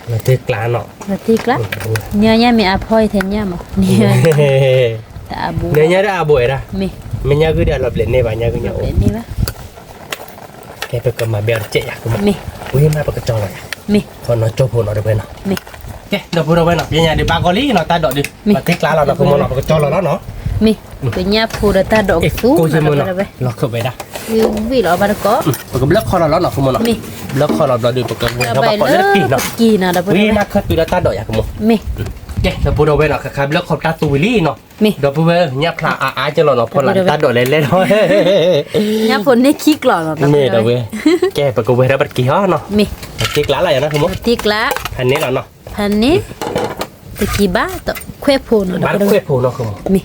เราที่กลางเนาะ มาที่กละเนี่ยมีอาพอยแทนเนี่ยมั้งเนี่ยตาบู เนี่ยได้อาบุเอระ มี มันยังคือเดี๋ยวเราเปลี่ยนเนี่ยบ้านยังคือเนี่ย เป็นนี่ป่ะ แกไปกับมาเบียร์เจ๊อยากกูมา มี อุ้ยมาปากกระจองเลย มี คนน้อยโจพูนเราได้ไปเนาะ มี แกเดี๋ยวพูดเราไปเนาะยังไงเดี๋ยวบางกอลี่เนาะตาดอกดิมาที่กลางเราเนาะคุณมเนาะปากกระจองเราแล้วเนาะ มีเป็นเนี่ยพูดตาดอกสูง กูจะมึง นะ เนาะ ไป เราเข้าไปได้ วิหรอบาร์ก็ ปากกระเบิกคอเราแล้วเนาะคุณมเนาะ มี เบิกคอเราดูปากกระเบิกเรา ไป บางกอ เล ลี่ ย กี่เนาะ กี่นะดับ วิ่งมาคือตัวตาดอกอยากกูม มี แกเดี๋ยวพูดเราไปเนาะครับเบิกคอตาตูวิลี่เนาะ มี เดี๋ยวพูดไปเนี่ยพระอาจะเราเนาะพอหลังตาดอกเล่นเล่นเนาะ เนี่ยผลเนี่ยคิกหล่อเนาะ เมย์เดี๋ยวเว้ยแกปากกระเบิกเราบัดกี่ห้อเนาะ มี ที่กลางอะไรนะคุณม ที่กละ อันนี้เราเนาะ พันนี้ตะกี้บ้าต่อเควพูน บ้านเควพูเนาะคุณม มี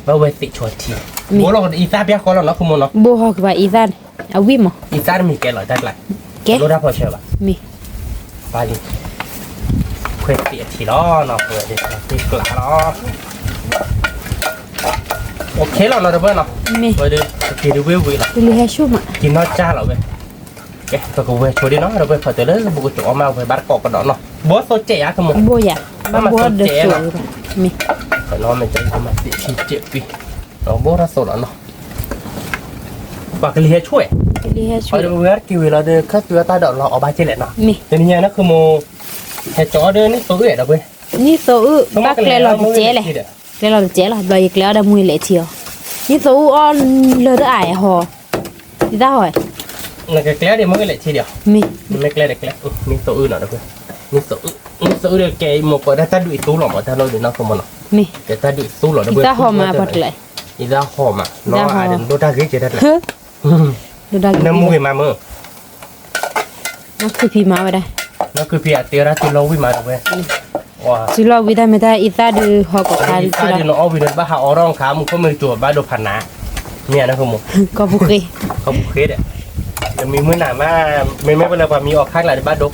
บ้านเวติชวนทีโบเราอีซ่าเปียกคนเราเนาะคุณมเนาะ บูฮอกว่าอีซานเอาวิม อีซ่ามีแกหล่อได้ไร แก รู้ได้พอเชื่อป่ะ มี ไปดิเควติทีล้อเนาะเพื่อที่กลางเนาะโอเค เคเราเนาะเพื่อนเนาะ มี ไปดูกินดูวิววิวละ ลิเฮชุ่มอ่ะ กินนอจ้าเราเว้ยแกตัวกูเว้ยช่วยดิเนาะเราไปพอเจอเลยบุกจ่อมาไปบ้านกอกกันเนาะบัวโซเจียขโมย โบยะบ้าบัวเดือดสวยมี แต่น้องมันจะทำมาสิที่เจ็บปีเราบัวเราโซแล้วเนาะปากลิเฮช่วย ลิเฮ ไป ช่วย ดูเวลากิวเราเดินเข้าตัวตาดอกเราเอาใบเจเล็ดเนาะ มี แต่นี่นะคือโมเฮจ่อเดินนี่ตัวเอ๋เราเว้ย นี่โซ่บักเลยเราเจ๊เลยเลยเราเจ๊เราเราอีกแล้วได้มือเละเชียวนี่โซ่อ้อนเลยได้หอที่ได้หอย นั่นก็แกล้เดี๋ยวมึงก็เละทีเดียว มี ไม่แกล้เด็กแกล้นี่ตัวอื่นเนาะเพื่อนนี่ตัวอื่นแกหมกได้ถ้าดูอีตู้หรอมาถ้าเราดูน้องขโมยเนาะ มี แต่ถ้าดูตู้หรอ ที่ได้หอมาบัดเลย อีด้าหอมอ่ะน้องอาจจะดูได้กี่เจ็ดได้เลย เฮ้ยดูได้ น้ำมูกมาเมื่อ นั่นคือพี่มาไปได้ นั่นคือพี่อาเตียร์ที่เราวิ่งมาเว้ยว้า สิเราวิได้ไม่ได้อีตาดูหอกการ อี สิ ตา เรา เดี๋ยวน้องเอาวิ่งบ้าหาอร้องขามึงก็ไม่ตัวบ้าโดพันนะเนี่ยนะคุณมึง ก็บุกเลย เขาบุกเคสอ่ะจะมีมื้อหนามาไม่เป็นไรกว่ามีออกข้างหลังบ้านดก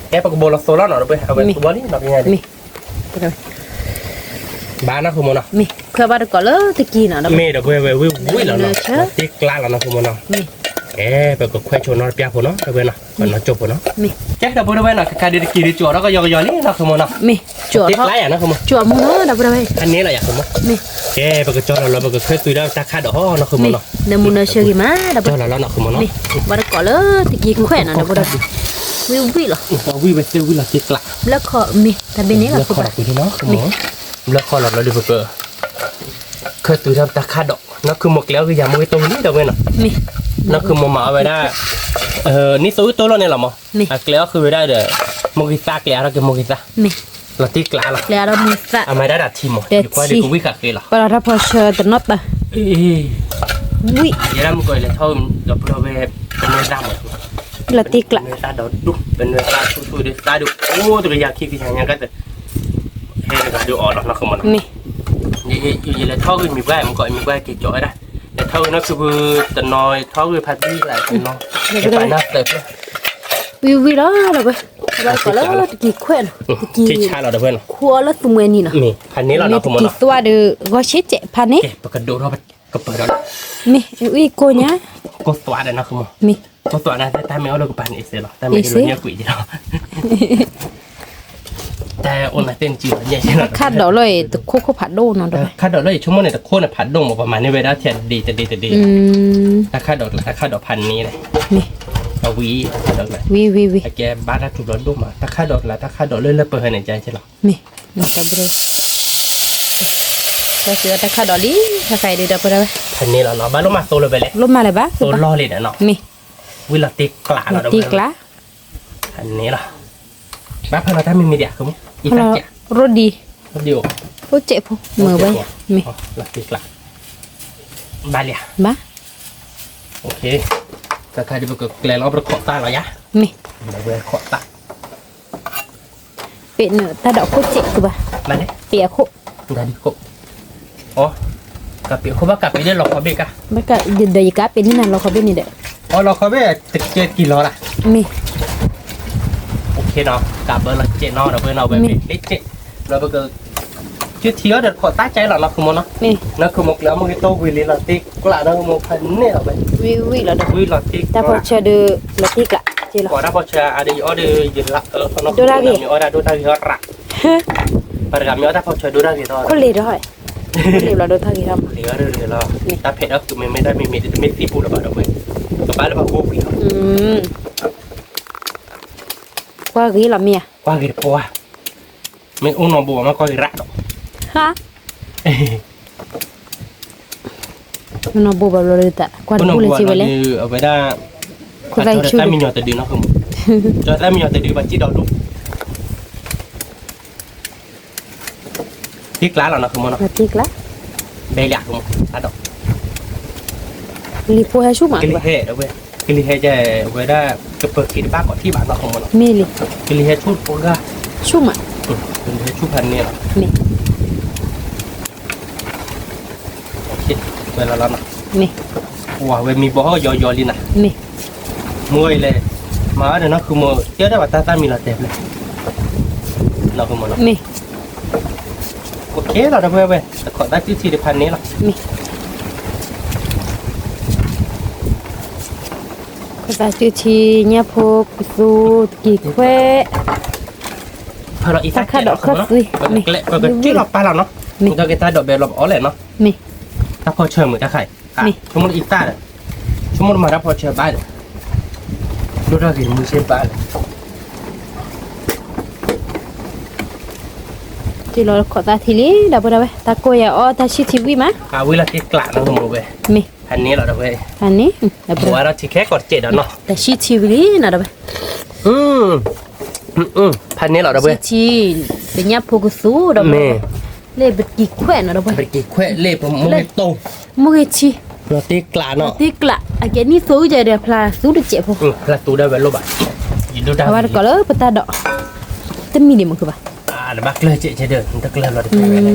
แกปากโบเราโซล่าหน่อยเว้ยเอาไปตัวนี้เราเป็นไงดิ มี บ้านนะคุณมึงเนาะ มีเพื่อบ้านก่อนเลยตะกี้น่ะ เมย์เดี๋ยวเว้ยวิ่งแล้วเนาะติ๊กล้าแล้วนะคุณมึงเนาะ มี ไปก็ควายชนนอนเปียกผมเนาะเว้ยเนาะก่อนนอนจบผมเนาะ มี แกเดี๋ยวพูดเว้ยเนาะการเดินกี่จั่วแล้วก็ยอนี่นะคุณมึงเนาะ มีจวด ติ๊ก เขา ล้าอย่างนะคุณมึง จวดมึงเนาะดับไปเลย อันนี้แหละอยากคุณมึง มี แกไปก็จอเราไปก็เคยตุยได้ตาคาดอกนะคุณมึ มี งเนาะ เดี๋ยวมึงเชื่อกี่มาดับ จอเราเนาะคุณมึงเนาะ มีบ้านก่อนเลยตะกี้กูแขวนน่ะดับไปเลยวิววิหรอ เราวิ่งไปซื้อวิ่งเราติ๊กล้า แล้วก็มีแต่เป็นนี้ แล้ ก็ ว คือ คอเราคุยที่เนาะคุณหมอแล้วคอเราดูเบอร์เคยตื่นทำตาคาดอกนั่นคือหมกแล้วคืออย่ามือตรงนี้เดี๋ยวเว้ยเนาะ มี นั่นคือหมอหมาไว้ได้นี่ซื้อตัวเราเนี่ยหรอหมออ่ะแล้วคือไว้ได้เด้อมกิซากแล้วเราจะมกิซา มี เราตีกลาหรอ แล้วเรามีสะ อ่ะไม่ได้ดัดทีมหมออยู่กว่าเด็กกูวิ่งขัดเลยหรอ ปลาทับพอเชิญแต่น็อตปะวิ อย่าทำก่อนเลยเท่าเราเพื่อไปเป็นเนื้อดำหมด ละตีกละ เนื้อตาดดุเป็นเนื้อตาชูๆเนื้อตาดุโอ้ตัวอยากคิดที่ยังก็แต่เฮ้ยก็ดูออกแล้วนะคุณหมอ มี อยู่เลยเท่าคือมีแหวนมันก็มีแหวนกี่จ่อยได้แต่เท่านั้นคือแต่น้อยเท่าคือพัดที่หลายคนน้องไปน่าเติบเลย วิววิแล้วเราไปบ้านก่อนแล้วตะกี้แขวนตะกี้ ที่ชาเราเพื่อน ครัวแล้วตัวนี้นะ นี่พันนี้เรา มี เนาะ ตะ คุณหมอ กี้ เนาะ ตัวเดือก็เช็ดเจ็บพันนี้ เก็บกระดูกเราก็เปิดแล้ว มีวิโกเนี้ย ก็ตัวเด่นนะคุณหมอ มี ก็ตัวนั้นแต่ไม่เอาเราก็ปันเอเซ่หรอกแต่ไม่รู้เนี่ยกุยดีหรอกแต่โอนมาเต้นจีบเนี่ยใช่ไหม คาดดอกเลยตะโคกผัดโดนนอนด้วย คาดดอกเลยชั่วโมงเนี่ยแต่โคตรผัดดงมาประมาณนี้เวลาเทียนดีจะดี ถ้าคาดดอกพันนี้เลย มี เอาวีดอกเลย วิ แกบ้านถ้าถูกรถดุมาถ้าคาดดอกแล้วถ้าคาดดอกเลื่อนเปิดในใจใช่หรอ มีมีกับเบรจะเสือตะคาดดอกลีถ้าใครดีดับไปเลย พันนี้เราเนาะบ้านลงมาโซเลยไปเลย ลมมาเลยบ้า โซล่อเลยเนาะ มี วิลาติกลาเรา ตีกละ พันนี้ล่ะบ้านพเราถ้ามีมีเดียคือมั้งอีสักเจ้าร ถดี เดียว รถเจ็บมือไว้มี ลาติกลาบ้านเลีย บ้า โอเคถ้าใครจะไปกดแกลเราไปขอตาเรายะ มี เราไปขอตา เป็ดเนื้อตาดอกโคเจ็บคือบ้า มาเนี่ย เปียโค ได้ดิโกอ๋อกับเปียเขาว่ากับไปเรื่อยหรอกเขาเบกอะ มันก็เดี๋ยวกาเป็นนี่นั่นเราเขาเป็นนี่เด้อ อ๋อเราเขาเบกจะเจ็ดกิโลละ มี โอเคเนาะกับเบอร์ละเจ็ดเนาะเราเบอร์เราแบบเล็กเจ็ดเราเบอร์ชื่อเทียเด็ดขอตาใจหรอนะคุณมนะ มี นั่นคือมกแล้วมึงโตวิลิลาติกลาเรามกพันเนี่ยเราไป วิแล้วเด้อ วิลาติก แต่พอเชื่อดูละตีกละเจล่ะ ก่อนหน้าพอเชื่อada order jelas mi order dua hari rak pada kami orderพอเชื่อ dua hari ต่อ คนเลยด้วยคนเลยเราโดนทางที่ทำ เหลือแล้วถ้าเผ็ดก็คือไม่ได้ไม่ซีฟู้ดหรอกเว้ยกับบ้านเราพวกพี่ ว่ากี่ละเมีย กว่ากี่ปัวไม่อุ้งนอนบัวมาก็ระดอก ฮะมันเอาบูบเราเลยแต่กวน อุ้งนอน พูดเลย บัว ชีวิตเลย เอาไปได้ คนได้ชื่อ แต่มีหยอดแต่ดีเนาะคือจอแต่มีหยอดแต่ดีบัจิดอกดูที่กล้าเราเนาะคือมัน ละตีกละ เบลล์คือมันอะดอก รีพูให้ชุ่มอ่ะ กิลิเฮเว้ยกิลิเฮจะเวลาจะเปิดกินบ้านก่อนที่บ้านเราของมัน มีลิ กิลิเฮชุดปุ๊กอะ ชุ่มอ่ะ กิลิเฮชุดพันเนี่ย มี โอเคเวลาเราเนาะ มี ว้าวมีบ่อยอลินะ มี มวยเลยมาเดี๋ยวนะคือมวยเจ้าได้ว่าตามีละเต็มเลยเราคือมัน มี กด เคเราจะเพื่อไปแต่ขอได้ที่สี่พันนี้หรอ mi cái ta chữ chi nhá phô su kỳ khoe พอเราอีกสักเนาะเละก็ที่เราไปแล้วเนาะเราเกตาดอกเบลล์อ๋อแหละเนาะ mi ถ้าพอเชิญเหมือนจะไข่ชั่วโมงอีกตาชั่วโมงมาถ้าพอเชิญบ้านดูเรากินมือเชิญบ้าน chỉ lo có ta thì lý đâu đâu ta coi ở ta chỉ TV mà เวลาที่กลั่นเราหมดไป mi อันนี้เราไป anh ấy đâu เพราะว่าเราที่แค่กดเจ็ดเนาะ ta chỉ TV lý nào đâu พันนี้เราไป chỉ để nhá phô cái số đâu แม่ lấy bịch kỳ khỏe nào đâu ไปกี่แควเล่ผมไม่โต mua cái chi เราที่กลั่นเนาะ tiếc lạ cái ní số giờ đẹp là số được chẹp không ละตูได้เวลาบ่ายยินดูได้ à có lỡ ta đọ tên mi điểm mà cứ bảo เดี๋ยวบักเลยเจ๊เดินตะเกียบเราเดินไปเลย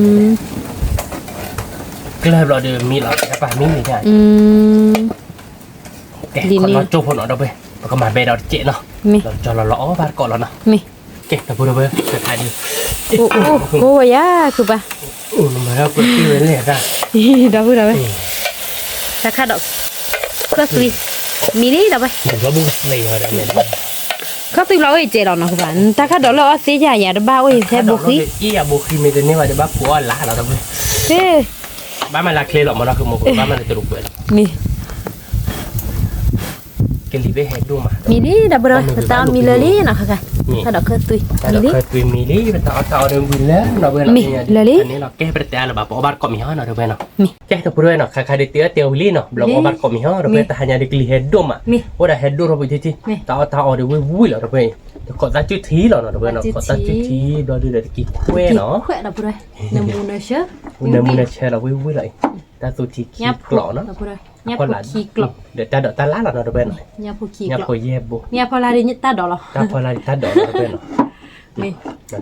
เกลือเราเดินมีเราใช่ป่ะมีใช่แกคนเราโจ้คนเราไปเราก็มาเบเราเจ๊เนาะ mi เราจอเราล้อบ้านก่อนแล้วเนาะ mi เก่งแต่พูดไปจะถ่ายดี ô ô ya cứ bảo มาแล้วเปิดที่เว้นเลยจ้ะ đâu đâu ta khá đọ có suy mi đi đâu vậy เดี๋ยวก็บุ้งเลยอะไรเนี่ย có tôi nói chế đó nó các bạn ta khá đó là sẽ nhà nhà đó bao ấy sẽ buộc khí อีอะบุคีมีตัวนี้ว่าจะบ้าผัวล้าเราต้องไป thế บ้านมันละเคลหรอกมันเราคือโมกุบ้านมันจะลุกไป mi เกลีไปเห็ดดูมา mi đi đâu rồi tao mi lơ lý nào các bạn ta đó có tôi แต่เรา mi เคยตุยมีลี่เป็นต่อเดิมวินแล้วเราเว้นอันนี้เราแก้ประเดี๋ยวเราแบบบ้านก็มีห้อเราเว้นเนาะแก้ตัวพูดด้วยเนาะใครๆได้เตี้ยเตี้ยวิลี่เนาะเราบ้านก็มีห้อเราเว้นแต่หายาได้กลีเห็ดดูมาว่าได้เห็ดดูเราไปที่ต่อเดี๋ยววิ่งเราเว้นขอตัดจุดทีเราเนาะเว้นเนาะขอตัดจุดทีเราดูเด็กกี่แควเนาะ khỏe đâu rồi nằm mù nơi chứ ในมือเชลเราวิ่งเลยแต่สุดที่ขี้กล่อเนาะ đâu rồi nhà phụ khí clọc เดี๋ยวตาล้าเราเว้น nhà phụ khí เนี่ย clọc พอเย็บบุ nhà phụ là đi nhất ta đó là ถ้าพอเราถ้าดอกเราเว้นเนาะ mi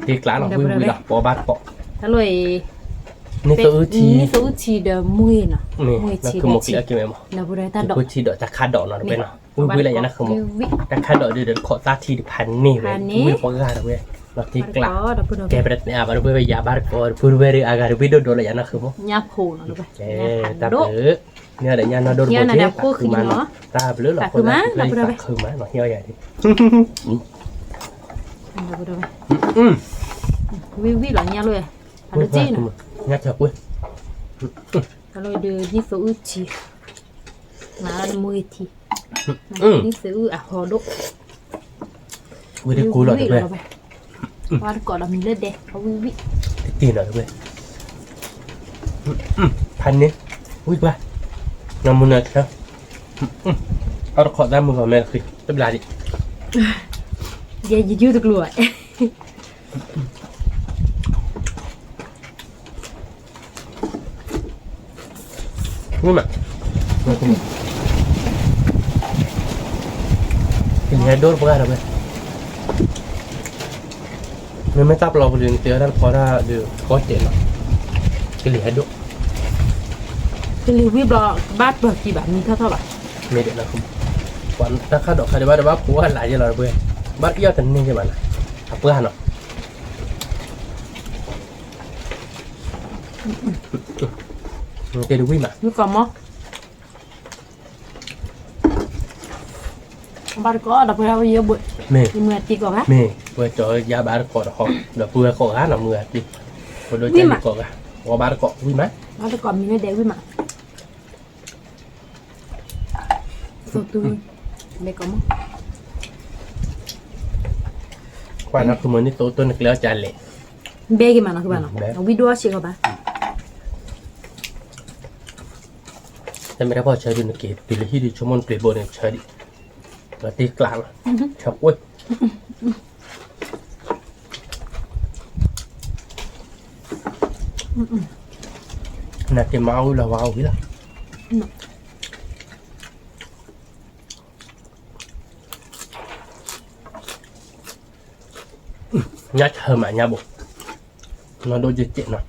ตีกล้าเราวิ่งเราปอบ้านเกาะ ta rồi นี่ตัวที นี่ตัวทีเดมุยเนาะ นี่ มุย นั่น ที คือหมกเลี้ยกินไหมหมอ đâu rồi ta ตัว đọ ทีเดอกจะคาดอกเนาะเว้นเนาะวิ่งอะไรอย่างนั้นคือหมกแต่คาดอกเดี๋ยวขอตาทีพันนี่เว้ยวิ่งพอกล้าเราเว้ยเราตีกล้า đâu rồi แกประเดี๋ยวเราไปยาบ้านก่อนพูดไปเรื่องอาการวิ่งโดนอะไรอย่างนั้นคือหมก nhà phụ nó đâu แกตาเปื้อเนี่ยเดี๋ยวยันเราโดนหมดเนี่ยคือมันตาเปื้อหรอกคนนั้นเลยคือมันหน่อยเหี้ยใหญ่ดิ đâu rồi vi là nhà luôn à được chi nè งัดเถอะกุ้ย ta rồi đưa đi số chi mà muy thì đi số à hồ đốt วิ่งได้กูหรอกเว้ย ว่าก่อนเรามีเลือดแดงเขาวิ ตีหน่อยเว้ยพันนี้วิ่งไปน้ำมันเนยครับเอาขอได้มือก่อนแม่คือตั้งเวลาดิ giờยืดตัว วิ่งมากินแค่โดนพวกอะไรเว้ยไม่ตับเราไปเรียนเตี้ยด้านพอได้เดี๋ยวก็เจ็บหรอกกินเหลือดุ cái liều vi bò bát bờ chỉ bản như thế bạn ไม่เด็ดนะครับวันถ้าข้าดอกข้าจะว่าแต่ว่าผัวหลายอย่างเราเว้ยบ้านเอี้ยวแต่นี่ใช่ไหมล่ะขับเพื่อนเนาะเดี๋ยวดูวิ่งมา như còn mó bát có đập ra bao nhiêu bụi เมย์ nhưng mà chỉ có bát เมย์เพื่อจอยาบ้านเกาะหอเดี๋ยวเพื่อเกาะหน้ามือดิเพื่อโดยใจเกาะว่าบ้านเกาะวิ่งไหม bát còn mình đeo với mà rồi tôi đây có mó ควายนักขโมยนี่ตัวนึกแล้วจานเละ bé cái mà nó các bạn nó video chỉ có bát แต่ไม่ได้พอใช้ดูนักเก็ตปีละที่ดิชั่วโมงเปลี่ยนโบนใช้ดิแล้วตีกลางชอบเว้ยนักเก็ตมาเอาละว้าววิละยัดเธอมาเนี่ยบุเราโดนเจ็บหน่อย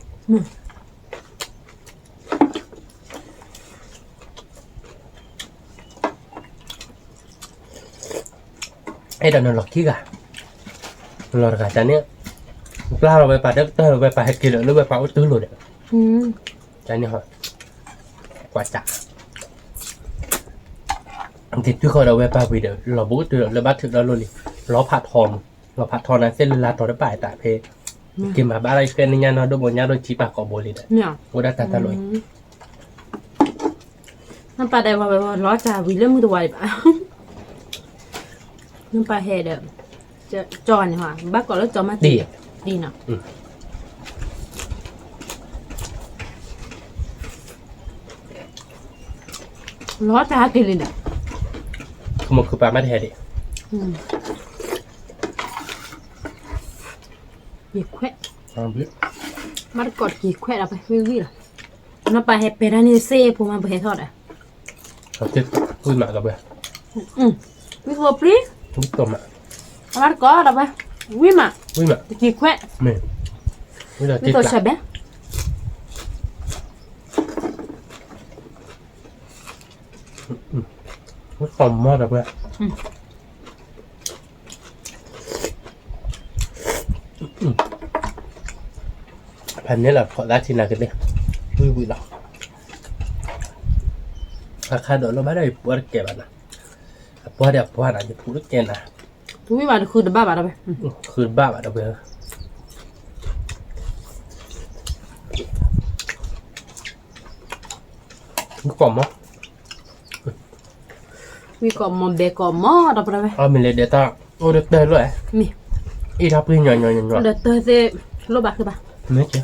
ไอ้เดี๋ยวเราหลอกขี้กะเราหลอกกันเนี่ย ปลาเราไปปลาเด็กเตอร์ไปปลาให้กินหรือไปปลาตื้อหลุด ใจนี่เหรอกว่าจักอันที่ทุกคนเราไปปลาวีเดอร์เราบุกตัวเราบัดถึงเราลุยเราผัดทองเราผัดทองนะเส้นลาตัวได้ปลายตาเพกินมาบ้าอะไรเกินนี่นะโดนบนยาโดนจีปากกอบลิดเนี่ยกูได้แต่ตลอดน้ำปลาได้ว่าไปว่าล้อจ่าวิลเล่มตัวป่ะน้ำปลาเฮเดอจะจอนเหรอบ้าก่อนแล้วจอมาดีเนาะล้อจ่ากินเลยเนี่ยคือปลาไม่แท้ดิกี่แควะมันกดกี่แควะเอาไปวิ่งหรอน้ำปลาเฮเปรานิเซ่พวกมันไปทอดอ่ะเขาจะพูดมากับเบอร์วิ่งหัวปลีวิ่งตัวมามันก็เอาไปวิ่งมากี่แควะไม่วิ่งตัวเฉยวิ่งหอมมากกับเบอร์พันนี้แหละพอได้ทีนากันเลยวิ่งหรอกราคาโดนเราไม่ได้ปวดเก็บนะปวดเดี๋ยวปวดอาจจะพูดเกินนะวิ่งมาคือบ้าบ้าเอาไปคือบ้าเอาไปมีกล่อมมั้งมีกล่อมเบกล่อมเอาไปมีเลยเดต้าโอ้เด็กเตยเลยมีอีทับพี่หน่อยเด็กเตยสิโลบะคือปะไม่ใช่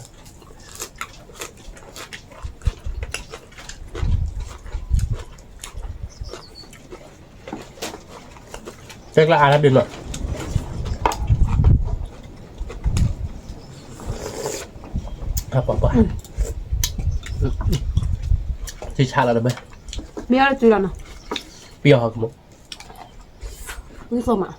เช็คละอาแล้วดินหน่อยครับผมว่าชิชาแล้วไหมมีอะไรจุดแล้วเนาะเปรี้ยวครับมั้งนี่ส้มอ่ะ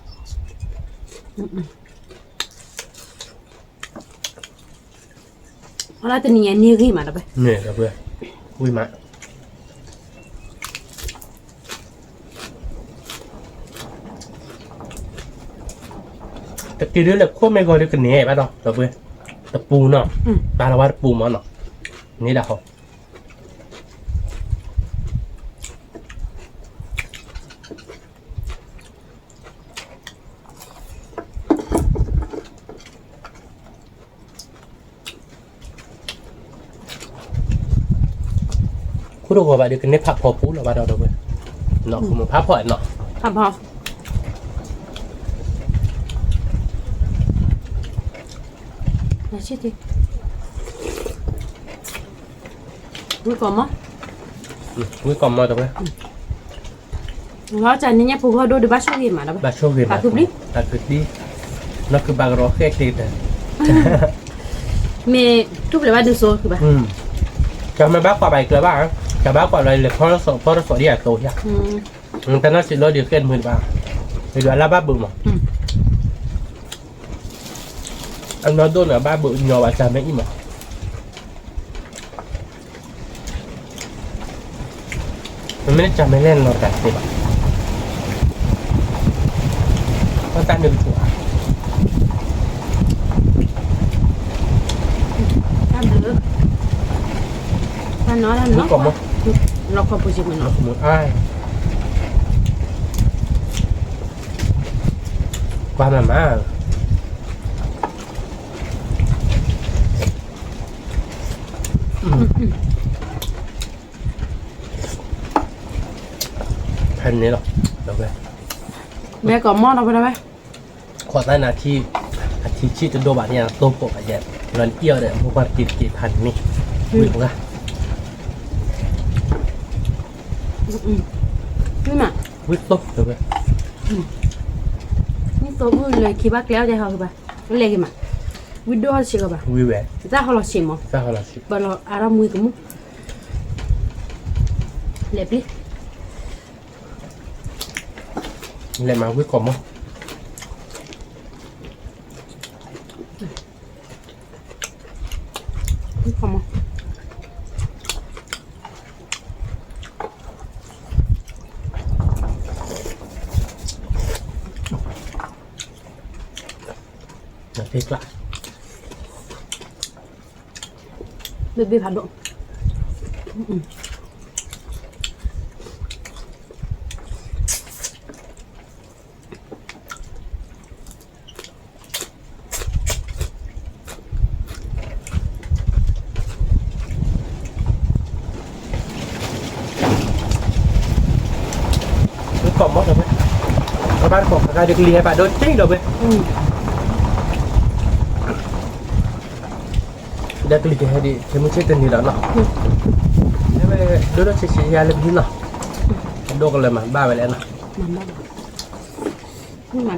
อะไรตัวนี้นี่กี่มาแล้วไปเนี่ยครับเพื่อนอุ้ยมาตะกี้เรื่องแบบโคตรไม่ก่อยเลยกันเนี่ยป่ะดอกครับเพื่อนตะปูเนาะปลาละว่าตะปูมันเนาะนี่ดาวคุณดูว่าแบบเดี๋ยวกันเนี่ยผักพอปูหรือว่าเราเพื่อนเนาะคุณมึงผักพอเนาะผักพอน่าชิดดิวิ่งก่อนมั้งวิ่งก่อนมาตัวเพื่อนแล้วจากนี้เนี่ยพวกเขาดูบ้าช่วยกินมาแล้วบ้าช่วยกินปลาคือดิปลาคือดินั่นคือบางรอแค่คิดเลยเมย์ทุกเลยว่าดูโซ่คือป่ะจะไม่บ้ากว่าไปเลยบ้างจะบ้ากว่าอะไรเลยเพราะเราสอนที่อยากโตใช่แต่น่าสิเราเดี๋ยวเกินมือบ้างเดี๋ยวเราบ้าบึ้มอ่ะอันนั้นโดนอ่ะบ้าบึ้มยออาจารย์ไม่อิ่มอ่ะมันไม่ได้จำไม่เล่นเราแต่สิบอ่ะก็ตั้งหนึ่งหัวท่านน้อยเราขอพูดจริงมั้ยเนาะหมดอ้ายความหมายแผ่นนี้หรอเราไปแม่ก่อนมอดเราไปได้ไหมขอได้นาที่อาทิตย์ชีจะโดบัตเนี่ยตัวปกอะไรเงี้ยเงินเอี้ยวเนี่ยพวกมันกี่พันนี่วิ่งละนี่มาวิ่งตบเลยนี่ตัววิ่งเลยคิดว่าแล้วจะเขาคือป่ะมันเล็กมาวิ่งด้วยชิคกับป่ะวิ่งแหวนจะเขาหล่อชิมมั้งจะเขาหล่อชิมบอลอารามมือกับมุกเล็บดิเล็บมาวิ่งก่อนมั้งวิ่งก่อนมั้งพริกละ bê phản độ cọp mất rồi bé các bạn cọp ra được lìa bạn đôi chết rồi bé đã klik cái đi thì muốn chết tên gì đó nọ thế mà đôi đó chỉ ra lên thế nào đôi còn là mà ba vậy nè nhưng mà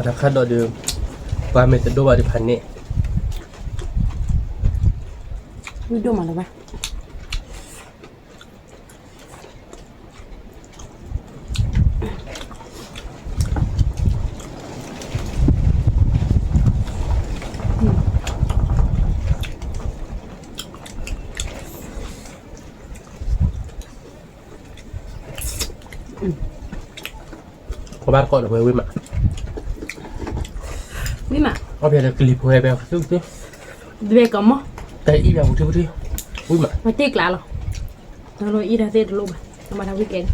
ถ้าคัดดอดูว่ามันจะดูว่าดิพันนี่ video mà là ba các bạn gọi được với mà biết mà có bây giờ clip của em chút chứ về cầm á cái ý là một chút vui mà mà tiếc lạ rồi nó rồi ít ra tiếc luôn mà thằng weekend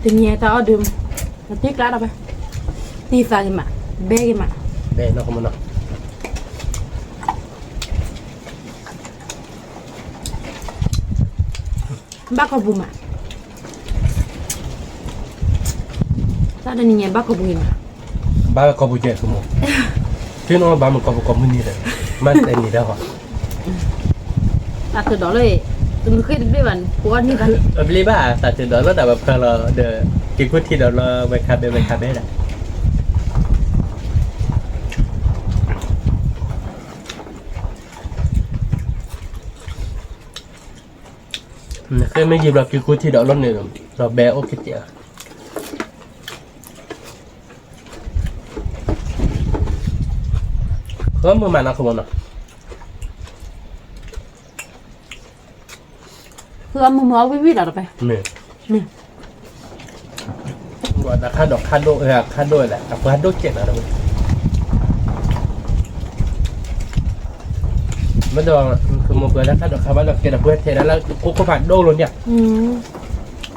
tình nhà tao đường mà tiếc lạ đâu ba tiếc sao cái mà bé cái mà bé nó không nó bác có bùm mà sao đây nhìn bác có bùm mà ba có bùi chè không một chứ nó ba mình có mình như thế mà tên gì đâu hả từ đóเลยtừ khi biết bạn của anh như vậy beli ba tại từ đó nó đãแบบเราเดกินกุ้งที่เราไปคาเบ้ได้เคยไม่ยิบเรากินกุ้งที่เราล้นเนี่ยเราแบะโอเคเจ้าก็มือมันนะคุณผู้ชม คือเอามือเอาวิดเอาไป นี่ นี่ ว่าแต่ค่าดอกค่าโดค่าโดแหละแต่ค่าโดเจ็ดนะทุกคนไม่ต้องคือมันเปิดแล้วค่าดอกค่าบ้านดอกเจ็ดเพื่อเทแล้วก็ผ่านโดเลยเนี่ย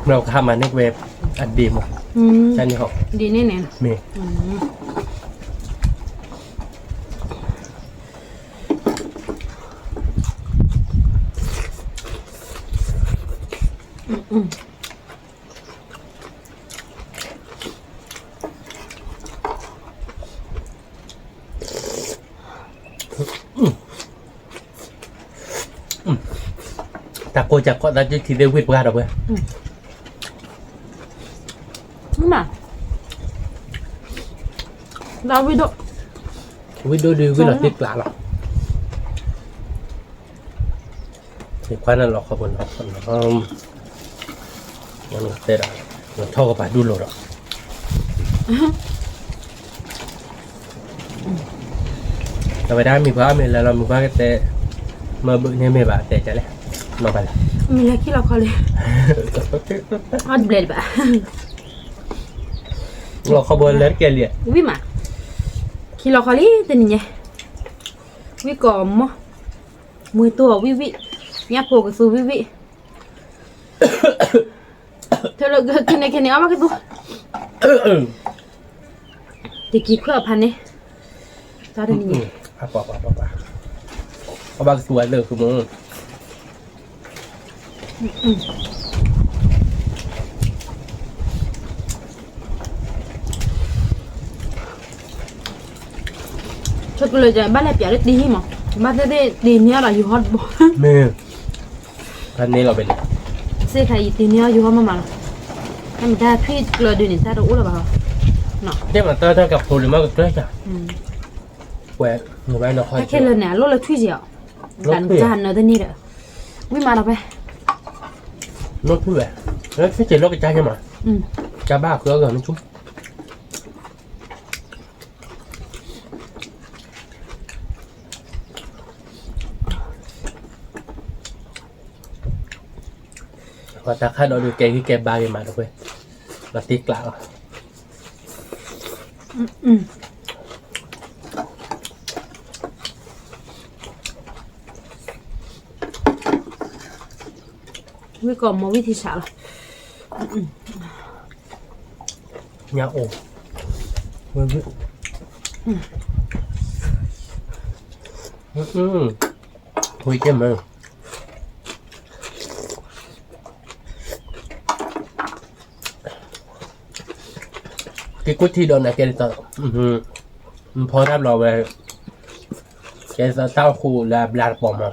เราทำมาในเว็บอัดดีมั้งใช่นี่เขา ดีแน่แน่ มีแต่โกจากก็ได้ที่ได้วิทย์ว่าเราเว้ย nhưng màเราวิด วิทย์ดูวิทย์เราติดปลาหรอที่คว้านั่นหรอกขบวนหรอกมันเตะมันท่อกับปลาดูโลหรอกแต่ไปได้มีพระมีแล้วเรามีพระก็เตะมาบึ้งเนี่ยไม่บาดเตะจะเลยมาไปเลย มีอะไรที่เราเขาเลยอัดเบลดแบบ เราขบวนเล็กเกลีย วิมาที่เราเขาเลยแต่นี่ไงวิก่อมมือตัววิเนี่ยโผล่กับซูวิเธอเรากินในแค่นี้เอามากันดูตีกี่เครื่องพันนี่ตอนนี้ไงป่ะเอาบางส่วนเลยคือมึงชดเลยจะบ้านไหนเปียกดีมั้งบ้านได้ดีเนี่ยเราอยู่ฮอตบ่ เมื่อพันนี้เราเป็น เสียใครดีเนี่ยอยู่ฮอตมาให้มันได้พี่เลยดูนี่ซาดูอุ้ยหรือเปล่าเนาะ เนี่ยมันเท่ากับโพลิมอร์กับเกลือจ้ะแหวนหนูไม่เราค่อย แค่เลยเนี่ยรถเลยทุ่ยเจียวกันจานเนอะตัวนี้เด้อวิ่งมาเราไป รถพี่แหวน แล้วที่เจ็ดโลกกระจายใช่ไหมจะบ้าเพื่อกันชุ่มพอตาข้าเราดูแกที่แกบ้ากันมาด้วยเราตีกล่าววิก่อนมาวิธีฉาละยาโอ้มันคุยเต็มเลยcái cút thi đồn này cái tao phó đáp lò về cái tao khu là bom mà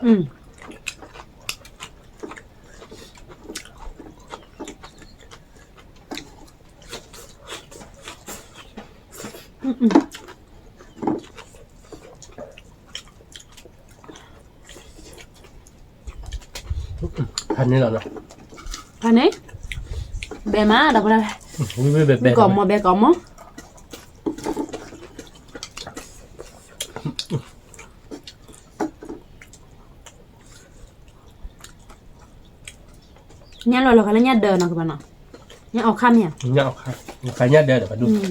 thành này là nó thành ấy bé má đâu ra bé còn mà bé còn mó nhá rồi là cái nhá đờ nào các bạn nào nhá ao khăn nhỉ nhá ao khăn cái nhá đờ để bạn đun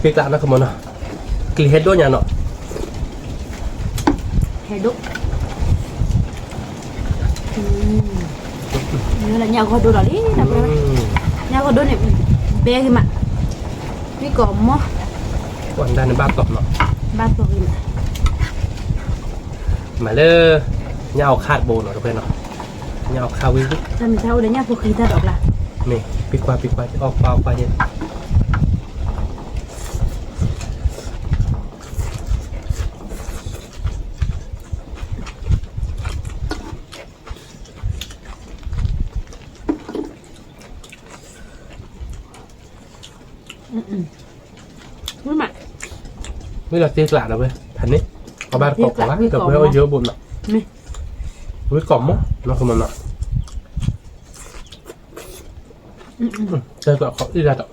cái lạ nó không muốn nào cái hết đôi nhà nó hết đúc như là nhà có đồ đó đi là nhà có đồ này bé cái mặt cái cỏ mó còn đang ba cọp nó ba cọp gì mà lơ nhau khát bồ nó được bên nó nhau khao với sao mình theo đấy nha phụ khí ta đọc là nè đi qua qua đi Vui mặt mới là tiếc lạ đâu vậy thành đấy có ba cọp quá được với ôi dưa bùn nè với cọp á nó không nè chơi cọp khó đi ra đâu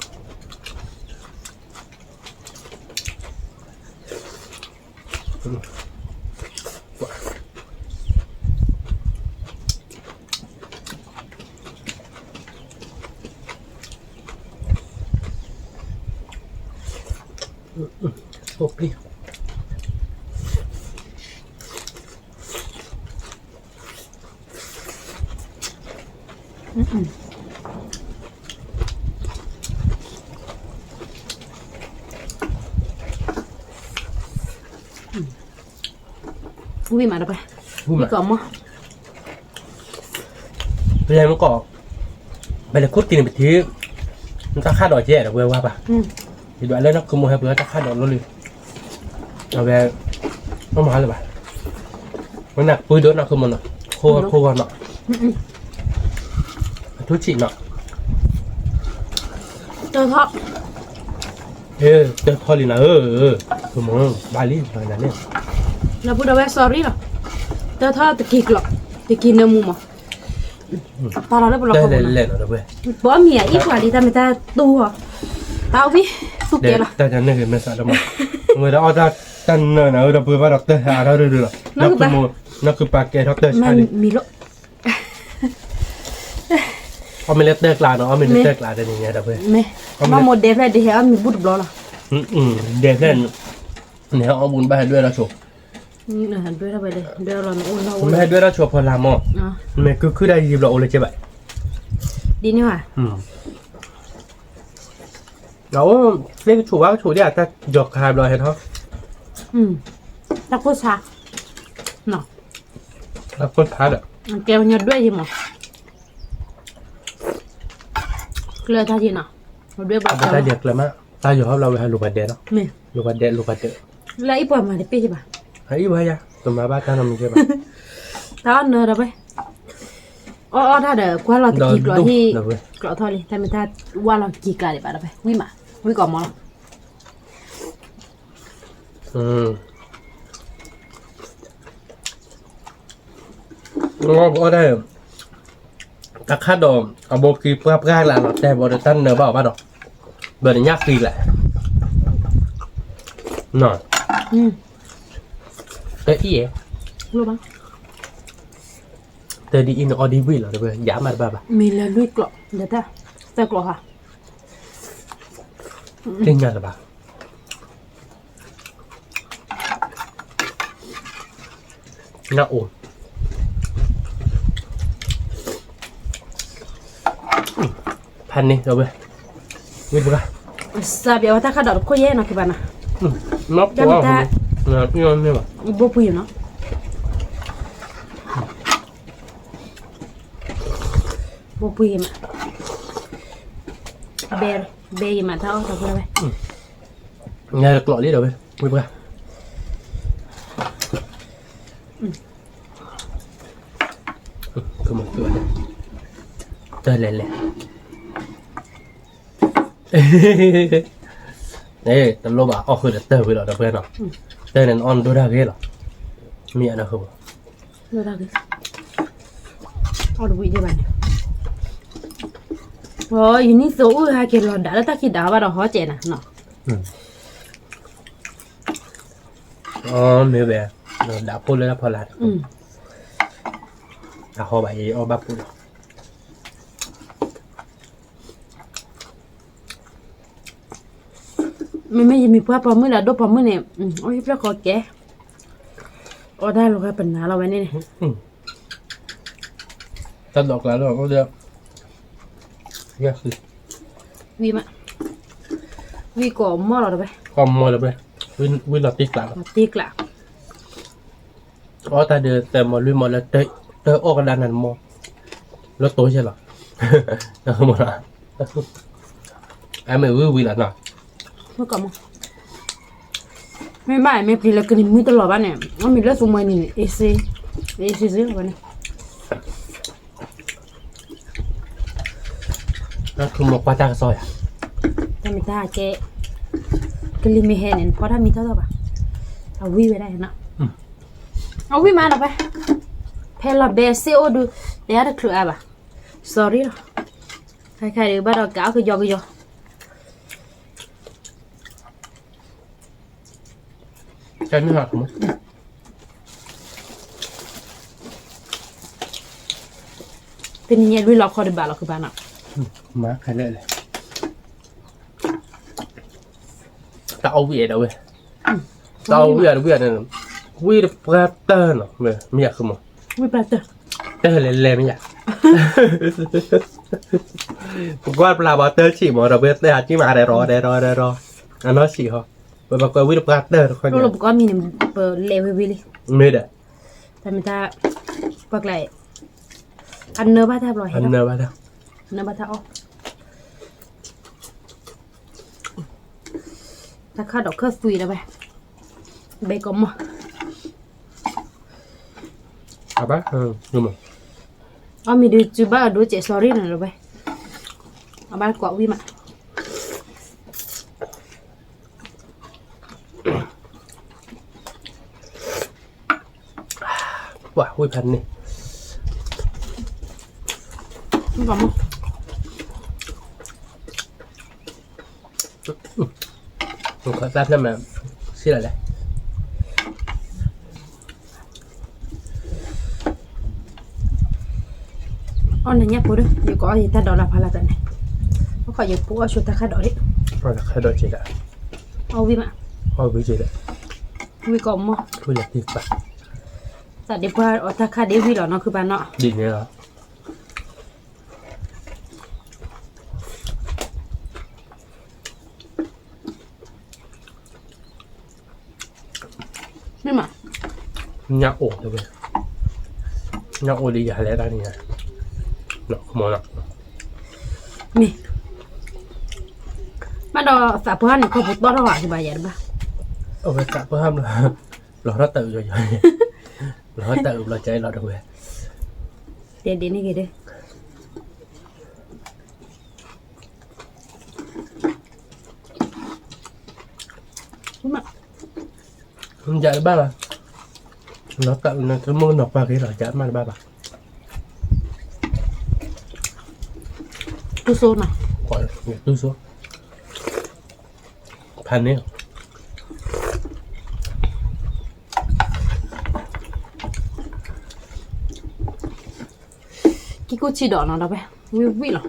ok vui mà đâu vậy vui mà cọp á bây giờ nó cọp bây giờ cốt tiền bị thiếu nó ta khát đòi chè được quên qua bà thì đoạn lên nó không mua hẹp nữa ta khát đòi nó liền rồi về nó mà rồi bà nó nặng vui đỡ nó không mà nó khô vào nó thuốc chị nó chơi thọ chơi thọ liền là không muốn ba lít rồi là nè là bữa đầu sorry rồi chơi thọ tự kịp nêu mù mà tao nói là chơi lên rồi về bữa mía ít quả đi ta người ta tu à tao biết xúc kia là ta chẳng nên mình sợ đâu mà người đó ra chân nào đâu vừa vào đọc tới hà đó được nó cứ bạc kẹt đọc tới sai đi mì lộ mình lấy tơ là nó mình lấy tơ là đây này đâu về mà một đẹp này thì mình bút đó là đẹp lên nếu ông muốn bay đưa ra chụp đưa ra về đây đưa rồi nó bay đưa ra chụp phải làm không mày cứ đây dịp lộ lên chơi vậy đi nữa à đó cái chủ đi à ta giọt hàm rồi hết thôi ta có sao nào ta có phá được kêu nhật đuôi gì mà kêu ta gì nào đuôi bạc ta giật là má ta giọt lâu rồi lục bạch đen đó lục bạch đen lấy ít mà để pi gì bà ấy bây giờ tụi mà ba ta nằm chơi bà tao ăn nữa đâu vậy ra để qua lò thịt rồi thì lò thôi đi tại mình ta qua lò chỉ cả để bà đâu vậy quý mà quý còn món có đây ta khát đồ ở bộ kỳ bắp gai là nó đẹp bộ để tân nở bảo bắt đầu bởi để nhắc kỳ lại nọ cái ý vậy luôn bác từ đi in ở đi vui là được rồi giảm mà bà mình là lưỡi cọ để ta cọ hả kinh nhận là bà nó ổnพันนี่เราไปวิ่งไปกัน sabi awata kada ko yena kibana นับตัวนะพี่นนท์เนี่ยป่ะ bo puyo no bo puyo ma ber ma ta o ta ko be ไงเรากรอกนี่เดี๋ยวไปวิ่งไปกันคือมันตัวเนี่ยเจอเลย đấy tao lô bảo khơi được tơ với nó được quen rồi tơ này on đôi ra ghê rồi mẹ nó không đôi ra ghê on được vị đi bạn rồi ini số hai cái lon đã ta khi đào vào đó hóa trẻ nè nó mẹ về đã phun lên phun lại đã họ bảy o bắp phun mình mớiมีพอมื้อละดพอมื้อเนี่ยโอ้ยพระขอแกโอ้ได้ลูกครับปัญหาเราไว้นี่ ตัดดอกแล้วเราก็จะแยกสิ วีมาวีก่อหม้อเราไป ความมัวเลยไปวิ่งเราติ๊กหลัง ตีกละ อ๋อแต่เดือแต่หมดลุยหมดแล้วเตยออกกระดานนั่นมอแล้วโตใช่หรอหมดละไอ้ไม่วิ่งหลังหน่อย เมื่อก่อนมั้งไม่บ่ายไม่พลีแล้วก็นี่มีตลอดบ้านเนี่ยมันมีเรื่องสมัยนี่เอซีซื้อวันนี้ นั่นคือหมกปลาจากซอยอ่ะ ถ้ามีตาแกก็ลิมิเฮนเนี่ยเพราะถ้ามีเท่าไหร่เอาวิไปได้นะเอาวิมาหน่อยไปเพลาเบสโอดูเดี๋ยวจะคลืออ่ะ sorry หรอใครๆดูบ้านเราเก่าคือยอใช่ไม่หักมั้ง เป็นยังไงวิลล็อกคอร์ดบาร์ล็อกคือบ้านอ่ะ má khai lệ này tao về đâu vậy tao về này quy được prater nó về miệng không mà วิปลาเตอร์ tơ lên miệng qua là bảo tơ chỉ mà đâu biết đây chỉ mà đây rồi anh nói gì hả bởi mà coi quy được prater nó coi รูปก็มีเนี่ยเปิดเลเวลลี่ mệt à แต่ไม่ถ้าปักไหลอันเนื้อบ้าแทบลอยให้ anh nợ bao đâu เนื้อบ้าแทบออกถ้าข้าดอกเครื่องซุยแล้วไปเบคอนมั้ง à bác nhưng mà อ๋อมีดูจูบ้าดูเจสซอรี่หน่อยแล้วไปเอาบ้านกว่าวิมา quả quy phần này ไม่บอกมั้ง mình có giáp năm mà xin lại đây อ๋อเนี่ยเนี่ยปุ๊ดอยู่ก็อีแต่ดอลลาร์พาราตันเนี่ยเขาขออยู่ปุ๊ดชุดตะขาดอดิ rồi là khai đội chị đã เอาวิมา thôi với chị đã วิก่อนมั้ง thôi là thịt bạc แต่เดี๋ยวพอเอาตะขาดเดี๋ยววิหรอเนาะคือบ้านเนาะ định này đó nhưng mà nhạc ổ thôi bây nhạc ổ đi giả lẽ ra đi này nó không món nào นี่มาดอสาพานนี่เขาพูดต้อนระหว่างที่บายยันปะ ở bên cạnh có ham là nó tự rồi nó tự là chạy nó được về เดี๋ยวนี่กี่เด้อ không chạy ba mà nó tự nó cứ mua nọc vào cái rồi chạy mà ba bà ตู้โซนอ่ะ ก่อนเนี่ยดูซัวพันนี้ กี่กูชีดอกเนาะเราไปวิววิหรอ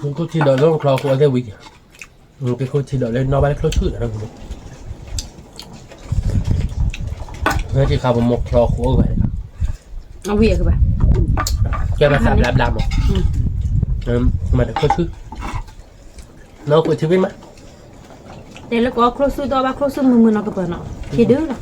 มันก็ที่เราต้องคลอหัวได้วิกมันก็ที่เราเล่นนอกบ้านคลอชื่อนะคุณเพื่อที่เขาบอกหมกคลอหัวไป เอาเวียกันไป แกมาสับดำๆหรอมาได้คลอชื่อน้องคนชีวิตมั้ย เดี๋ยวแล้วก็ครอซูตัวบ้าครอซูมือเนาะกับเปิ้ลเนาะคิดดูเนาะ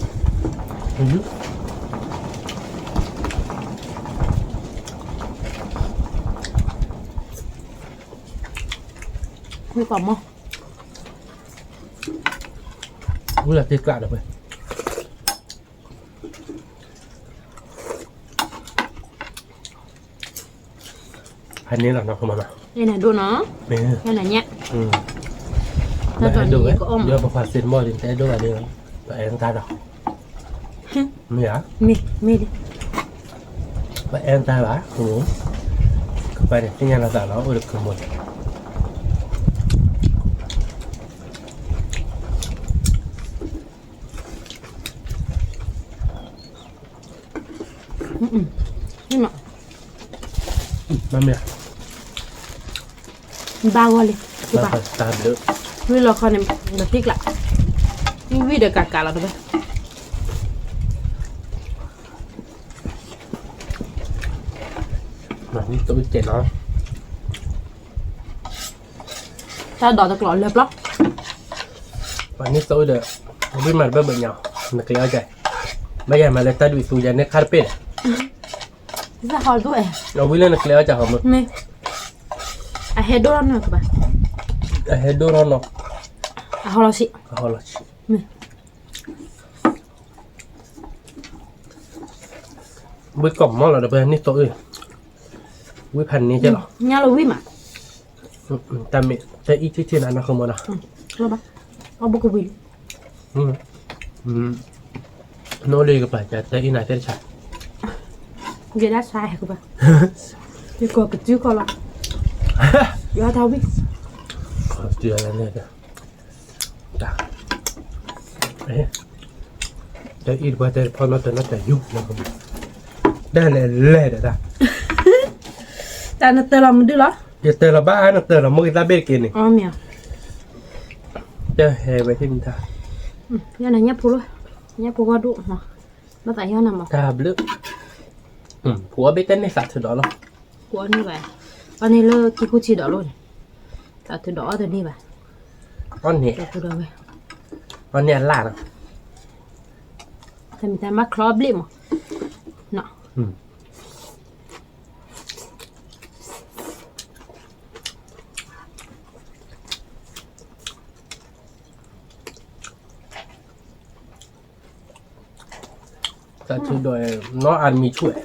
มีความมั้ง รู้จักตีกลาดหรือเปล่าพันนี้หรอน้องเข้ามา นี่นะดูเนาะ ไม่ แค่ไหนเนี่ย แล้วตอนนี้ก็เดี๋ยวประกาศเซ็นบอลถึงจะดูอะไรเนี่ยไปเอ็นตาดอกไม่เหรอ มีดิ ไปเอ็นตาหรอโอ้ก็ไปเนี่ยที่งานเราสาวเราอุดมหมดนี่มั้ง มันไม่ บ้าวเลยดู มา ป่ะ ตามเยอะ วิเราคนเนี่ยแบบพริกละนี่วิเดือดกาเราดูไป มานี่ตัวเจ็ดเนาะ ถ้าดอกตะกร้อเล็บล็อก วันนี้ตัวเด้อวิ่งมาเบิ่งเนาะนักเลี้ยใจไม่ใช่มาเลยตัดวิสูยันในคาร์เป็ด จะหอด้วย เราวิ่งเล่นนักเลี้ยจะหอม ไม่อะเฮดดูร้อนหน่อยกับไป เฮ็ดดูร้อนเนาะ อะฮอลสิ เอาละ ไม่ วิ่งกล่อมมากเลยเด้อนี่ตัวเอ้ยวิ่งพันนี้ใช่หรอ เนี่ยเราวิ่งมา แต่ไม่แต่อีกที่นั้นนะคือมันนะ รู้ป่ะเอาบุกวิ่ง โน้ตเลยก็ไปแต่อีไหนเส้นชัด เดี๋ยวได้ใช่กับไปดีกว่ากับจิ้วก็ละอย่าเท้าวิ่ง ขอเจอแล้วเนี่ยจ้ะเอ๊ะแต่อีกว่าแต่พอมาแต่น่าจะยุ่งนะครับได้เลยเด้อ แต่นั่นเตะเรามันดื้อละ เดี๋ยวเตอละบ้านเตอละมึงตาเบ็ดกินนี่ อ๋อเมีย จะแห่ไปที่มินตา เนี่ยนะเนี่ยพูดเลยเนี่ยพูดว่าดุเนาะมาแต่ย้อนนำมา ตาบลึกผัวเบ็ดเต้นในสัตว์สุดหรอ หัวนี่ไปวันนี้เลิกกินกูชีดอกเลยแต่ถือดอกตัวนี้ไป อันนี้ แต่กูเดินไป อันนี้ล่านะ แต่มีแต่มาครอบลิมเนาะ สัตว์สุดโดยน้องอันมีช่วย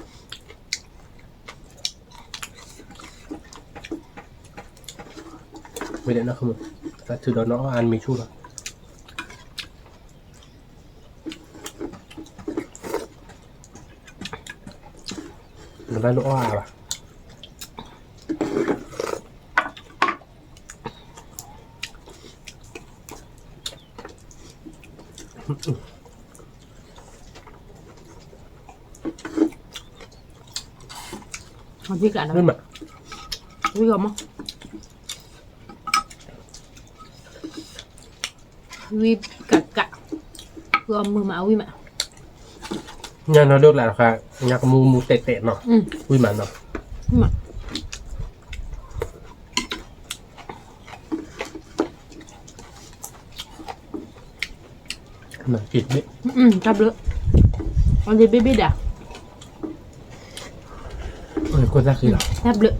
ไม่ได้นะคุณสัตว์สุดโดยน้องอันมีช่วยหรือไม่รู้ว่าป่ะเอาวิ่งกันนะ นี่มา วิ่งออกมาวิ่งกะรวมมือมาวิ่งมา เนี่ยเราเลือกแล้วค่ะอยากมูเตะเนาะวิ่งมันเนาะ วิ่งมา หนังกิดเบ็ด จับเลยอันนี้เบ๊ะด่ะ คนละคือหรอ จับเลย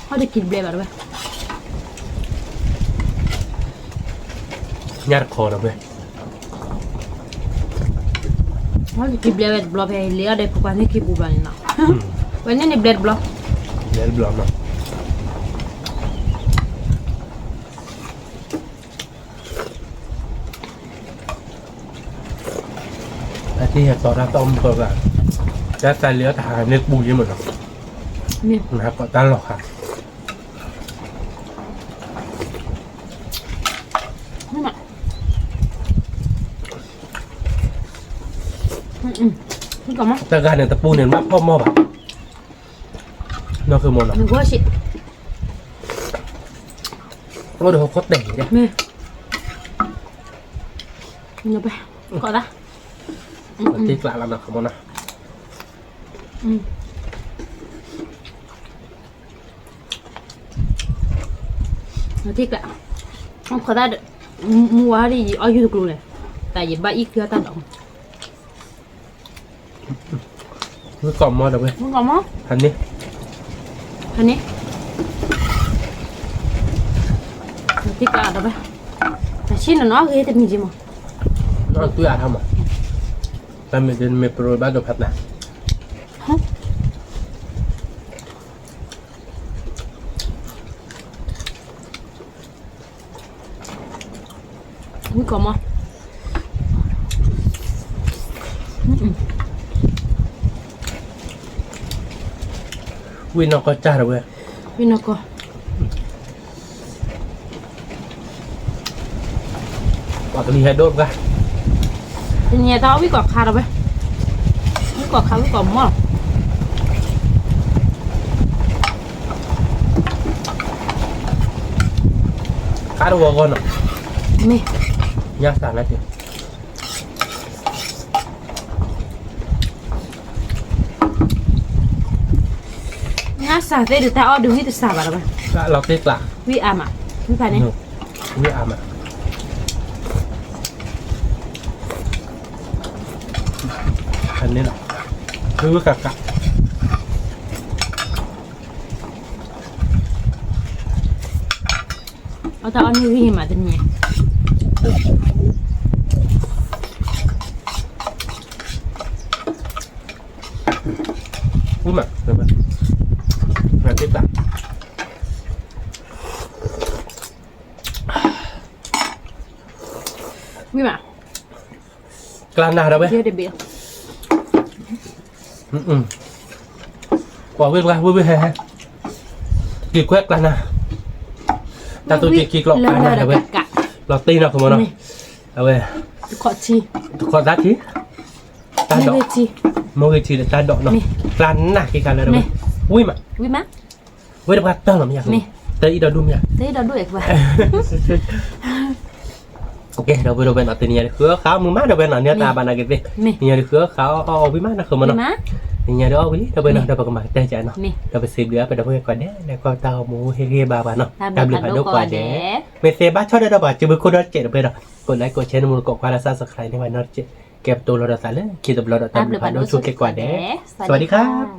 เขาได้กินเบ๊ะแบบไหม ญาติคอเราเว้ย ว่าจะกินเบลล์บล็อกไปเลี้ยได้พวกวันนี้กินบุบานเนาะวันนี้นี่เบลล์บล็อก เดี๋ยวบลอมเนาะไอ้ที่เห็ดต่อหน้าต้มตัวแบบจะใส่เลือดทานเนื้อปูยี่หมดเนาะ นี่ นะครับก็ตั้งหรอกครับ นี่มานี่ก่อนมั้ง แต่การเนี่ยตะปูเนี่ยมากพ่อมอบอ่ะนั่นคือหมดเนาะ หนึ่งก็ชิ เราดูเขาโคตรเด่นเนี่ย นี่นี่ไปก่อนละ ตีกลางแล้วนะครับหมดนะ nó thích ạ không có ta được mua đi ở YouTube luôn này tại vì ba ít kia ta động คือกล่อมมอดเอาเว้ย không có món อันนี้ anh ấy nó thích ạ đâu vậy tại xin nó ghê thì mình gì mà นอนตุ้ยอาทำอ่ะแต่ไม่เป็นไม่โปรยบ้านดอกพัดนะ không có món วินนอกก็จ้าเอาเว้ย vì nó có ว่าก็มีให้โดดกัน thì nhà tao biết quả khá đâu vậy biết quả khá biết quả món ข้าดูวัวก่อนเนาะ mì ยากสารนะที nhá xả thế được tao đừng hết xả vào đâu vậy ก็เราตีกลาง vì à mà vì phải này นี่อามาอันนี้เนาะคือกะกะ ở tao ăn như mà tình nhỉ อุ้ยมาเดี๋ยวมันงานตีกลาง vì mà กลางนาเราเว้ย chưa để biết บอกเว้ยว่าเว้ยแฮ่กี่แควกกลางนาแต่ตัวจีกี่กลอกกลางนาเราเว้ย cả เราตีเนาะคุณมอเนาะเอาเว้ย khó chi ขอตัดทีตาดอก mê chi โมกิทีตาดอกเนาะกลางนากี่กันแล้วเว้ยอุ้ยมา vì má เว้ยเดี๋ยวตั้งหรอไม่อยากแต่อีดอดุมอยาก thế đó đuổi các bạn โอเคเราไปดูเป็นอัตเนียเครือเขามึงมาเราเป็นอันเนี้ยตาบานาเกตเนี่ยเครือเขาเอาวิมานนะคือมัน vì เนาะ má เนี่ยเดี๋ยวเอาไปเราไปเนาะเราไปกันมาแต่ใจเนาะ mì เราไปซื้อเรือไปเราไปก่อนเนี่ยแล้วก็เตาหมูเฮเกบาบาเนาะ làm ตาม được เรือ cả ผ่าน đâu ดูก่อน có เด้ để เมเซบ้าชอบได้เราบ่จะเป็นคนรักเจ็ดไปเนาะกดไลค์กดแชร์มือกดควาราซาสไครต์ในวันนอตเจ็ดเก็บตัวเราได้สายเลยคิดตัวเราได้ตาม làm được ผ่า cả นดู đâu ชุดเก็บก่อนเด้สวัสดีครับ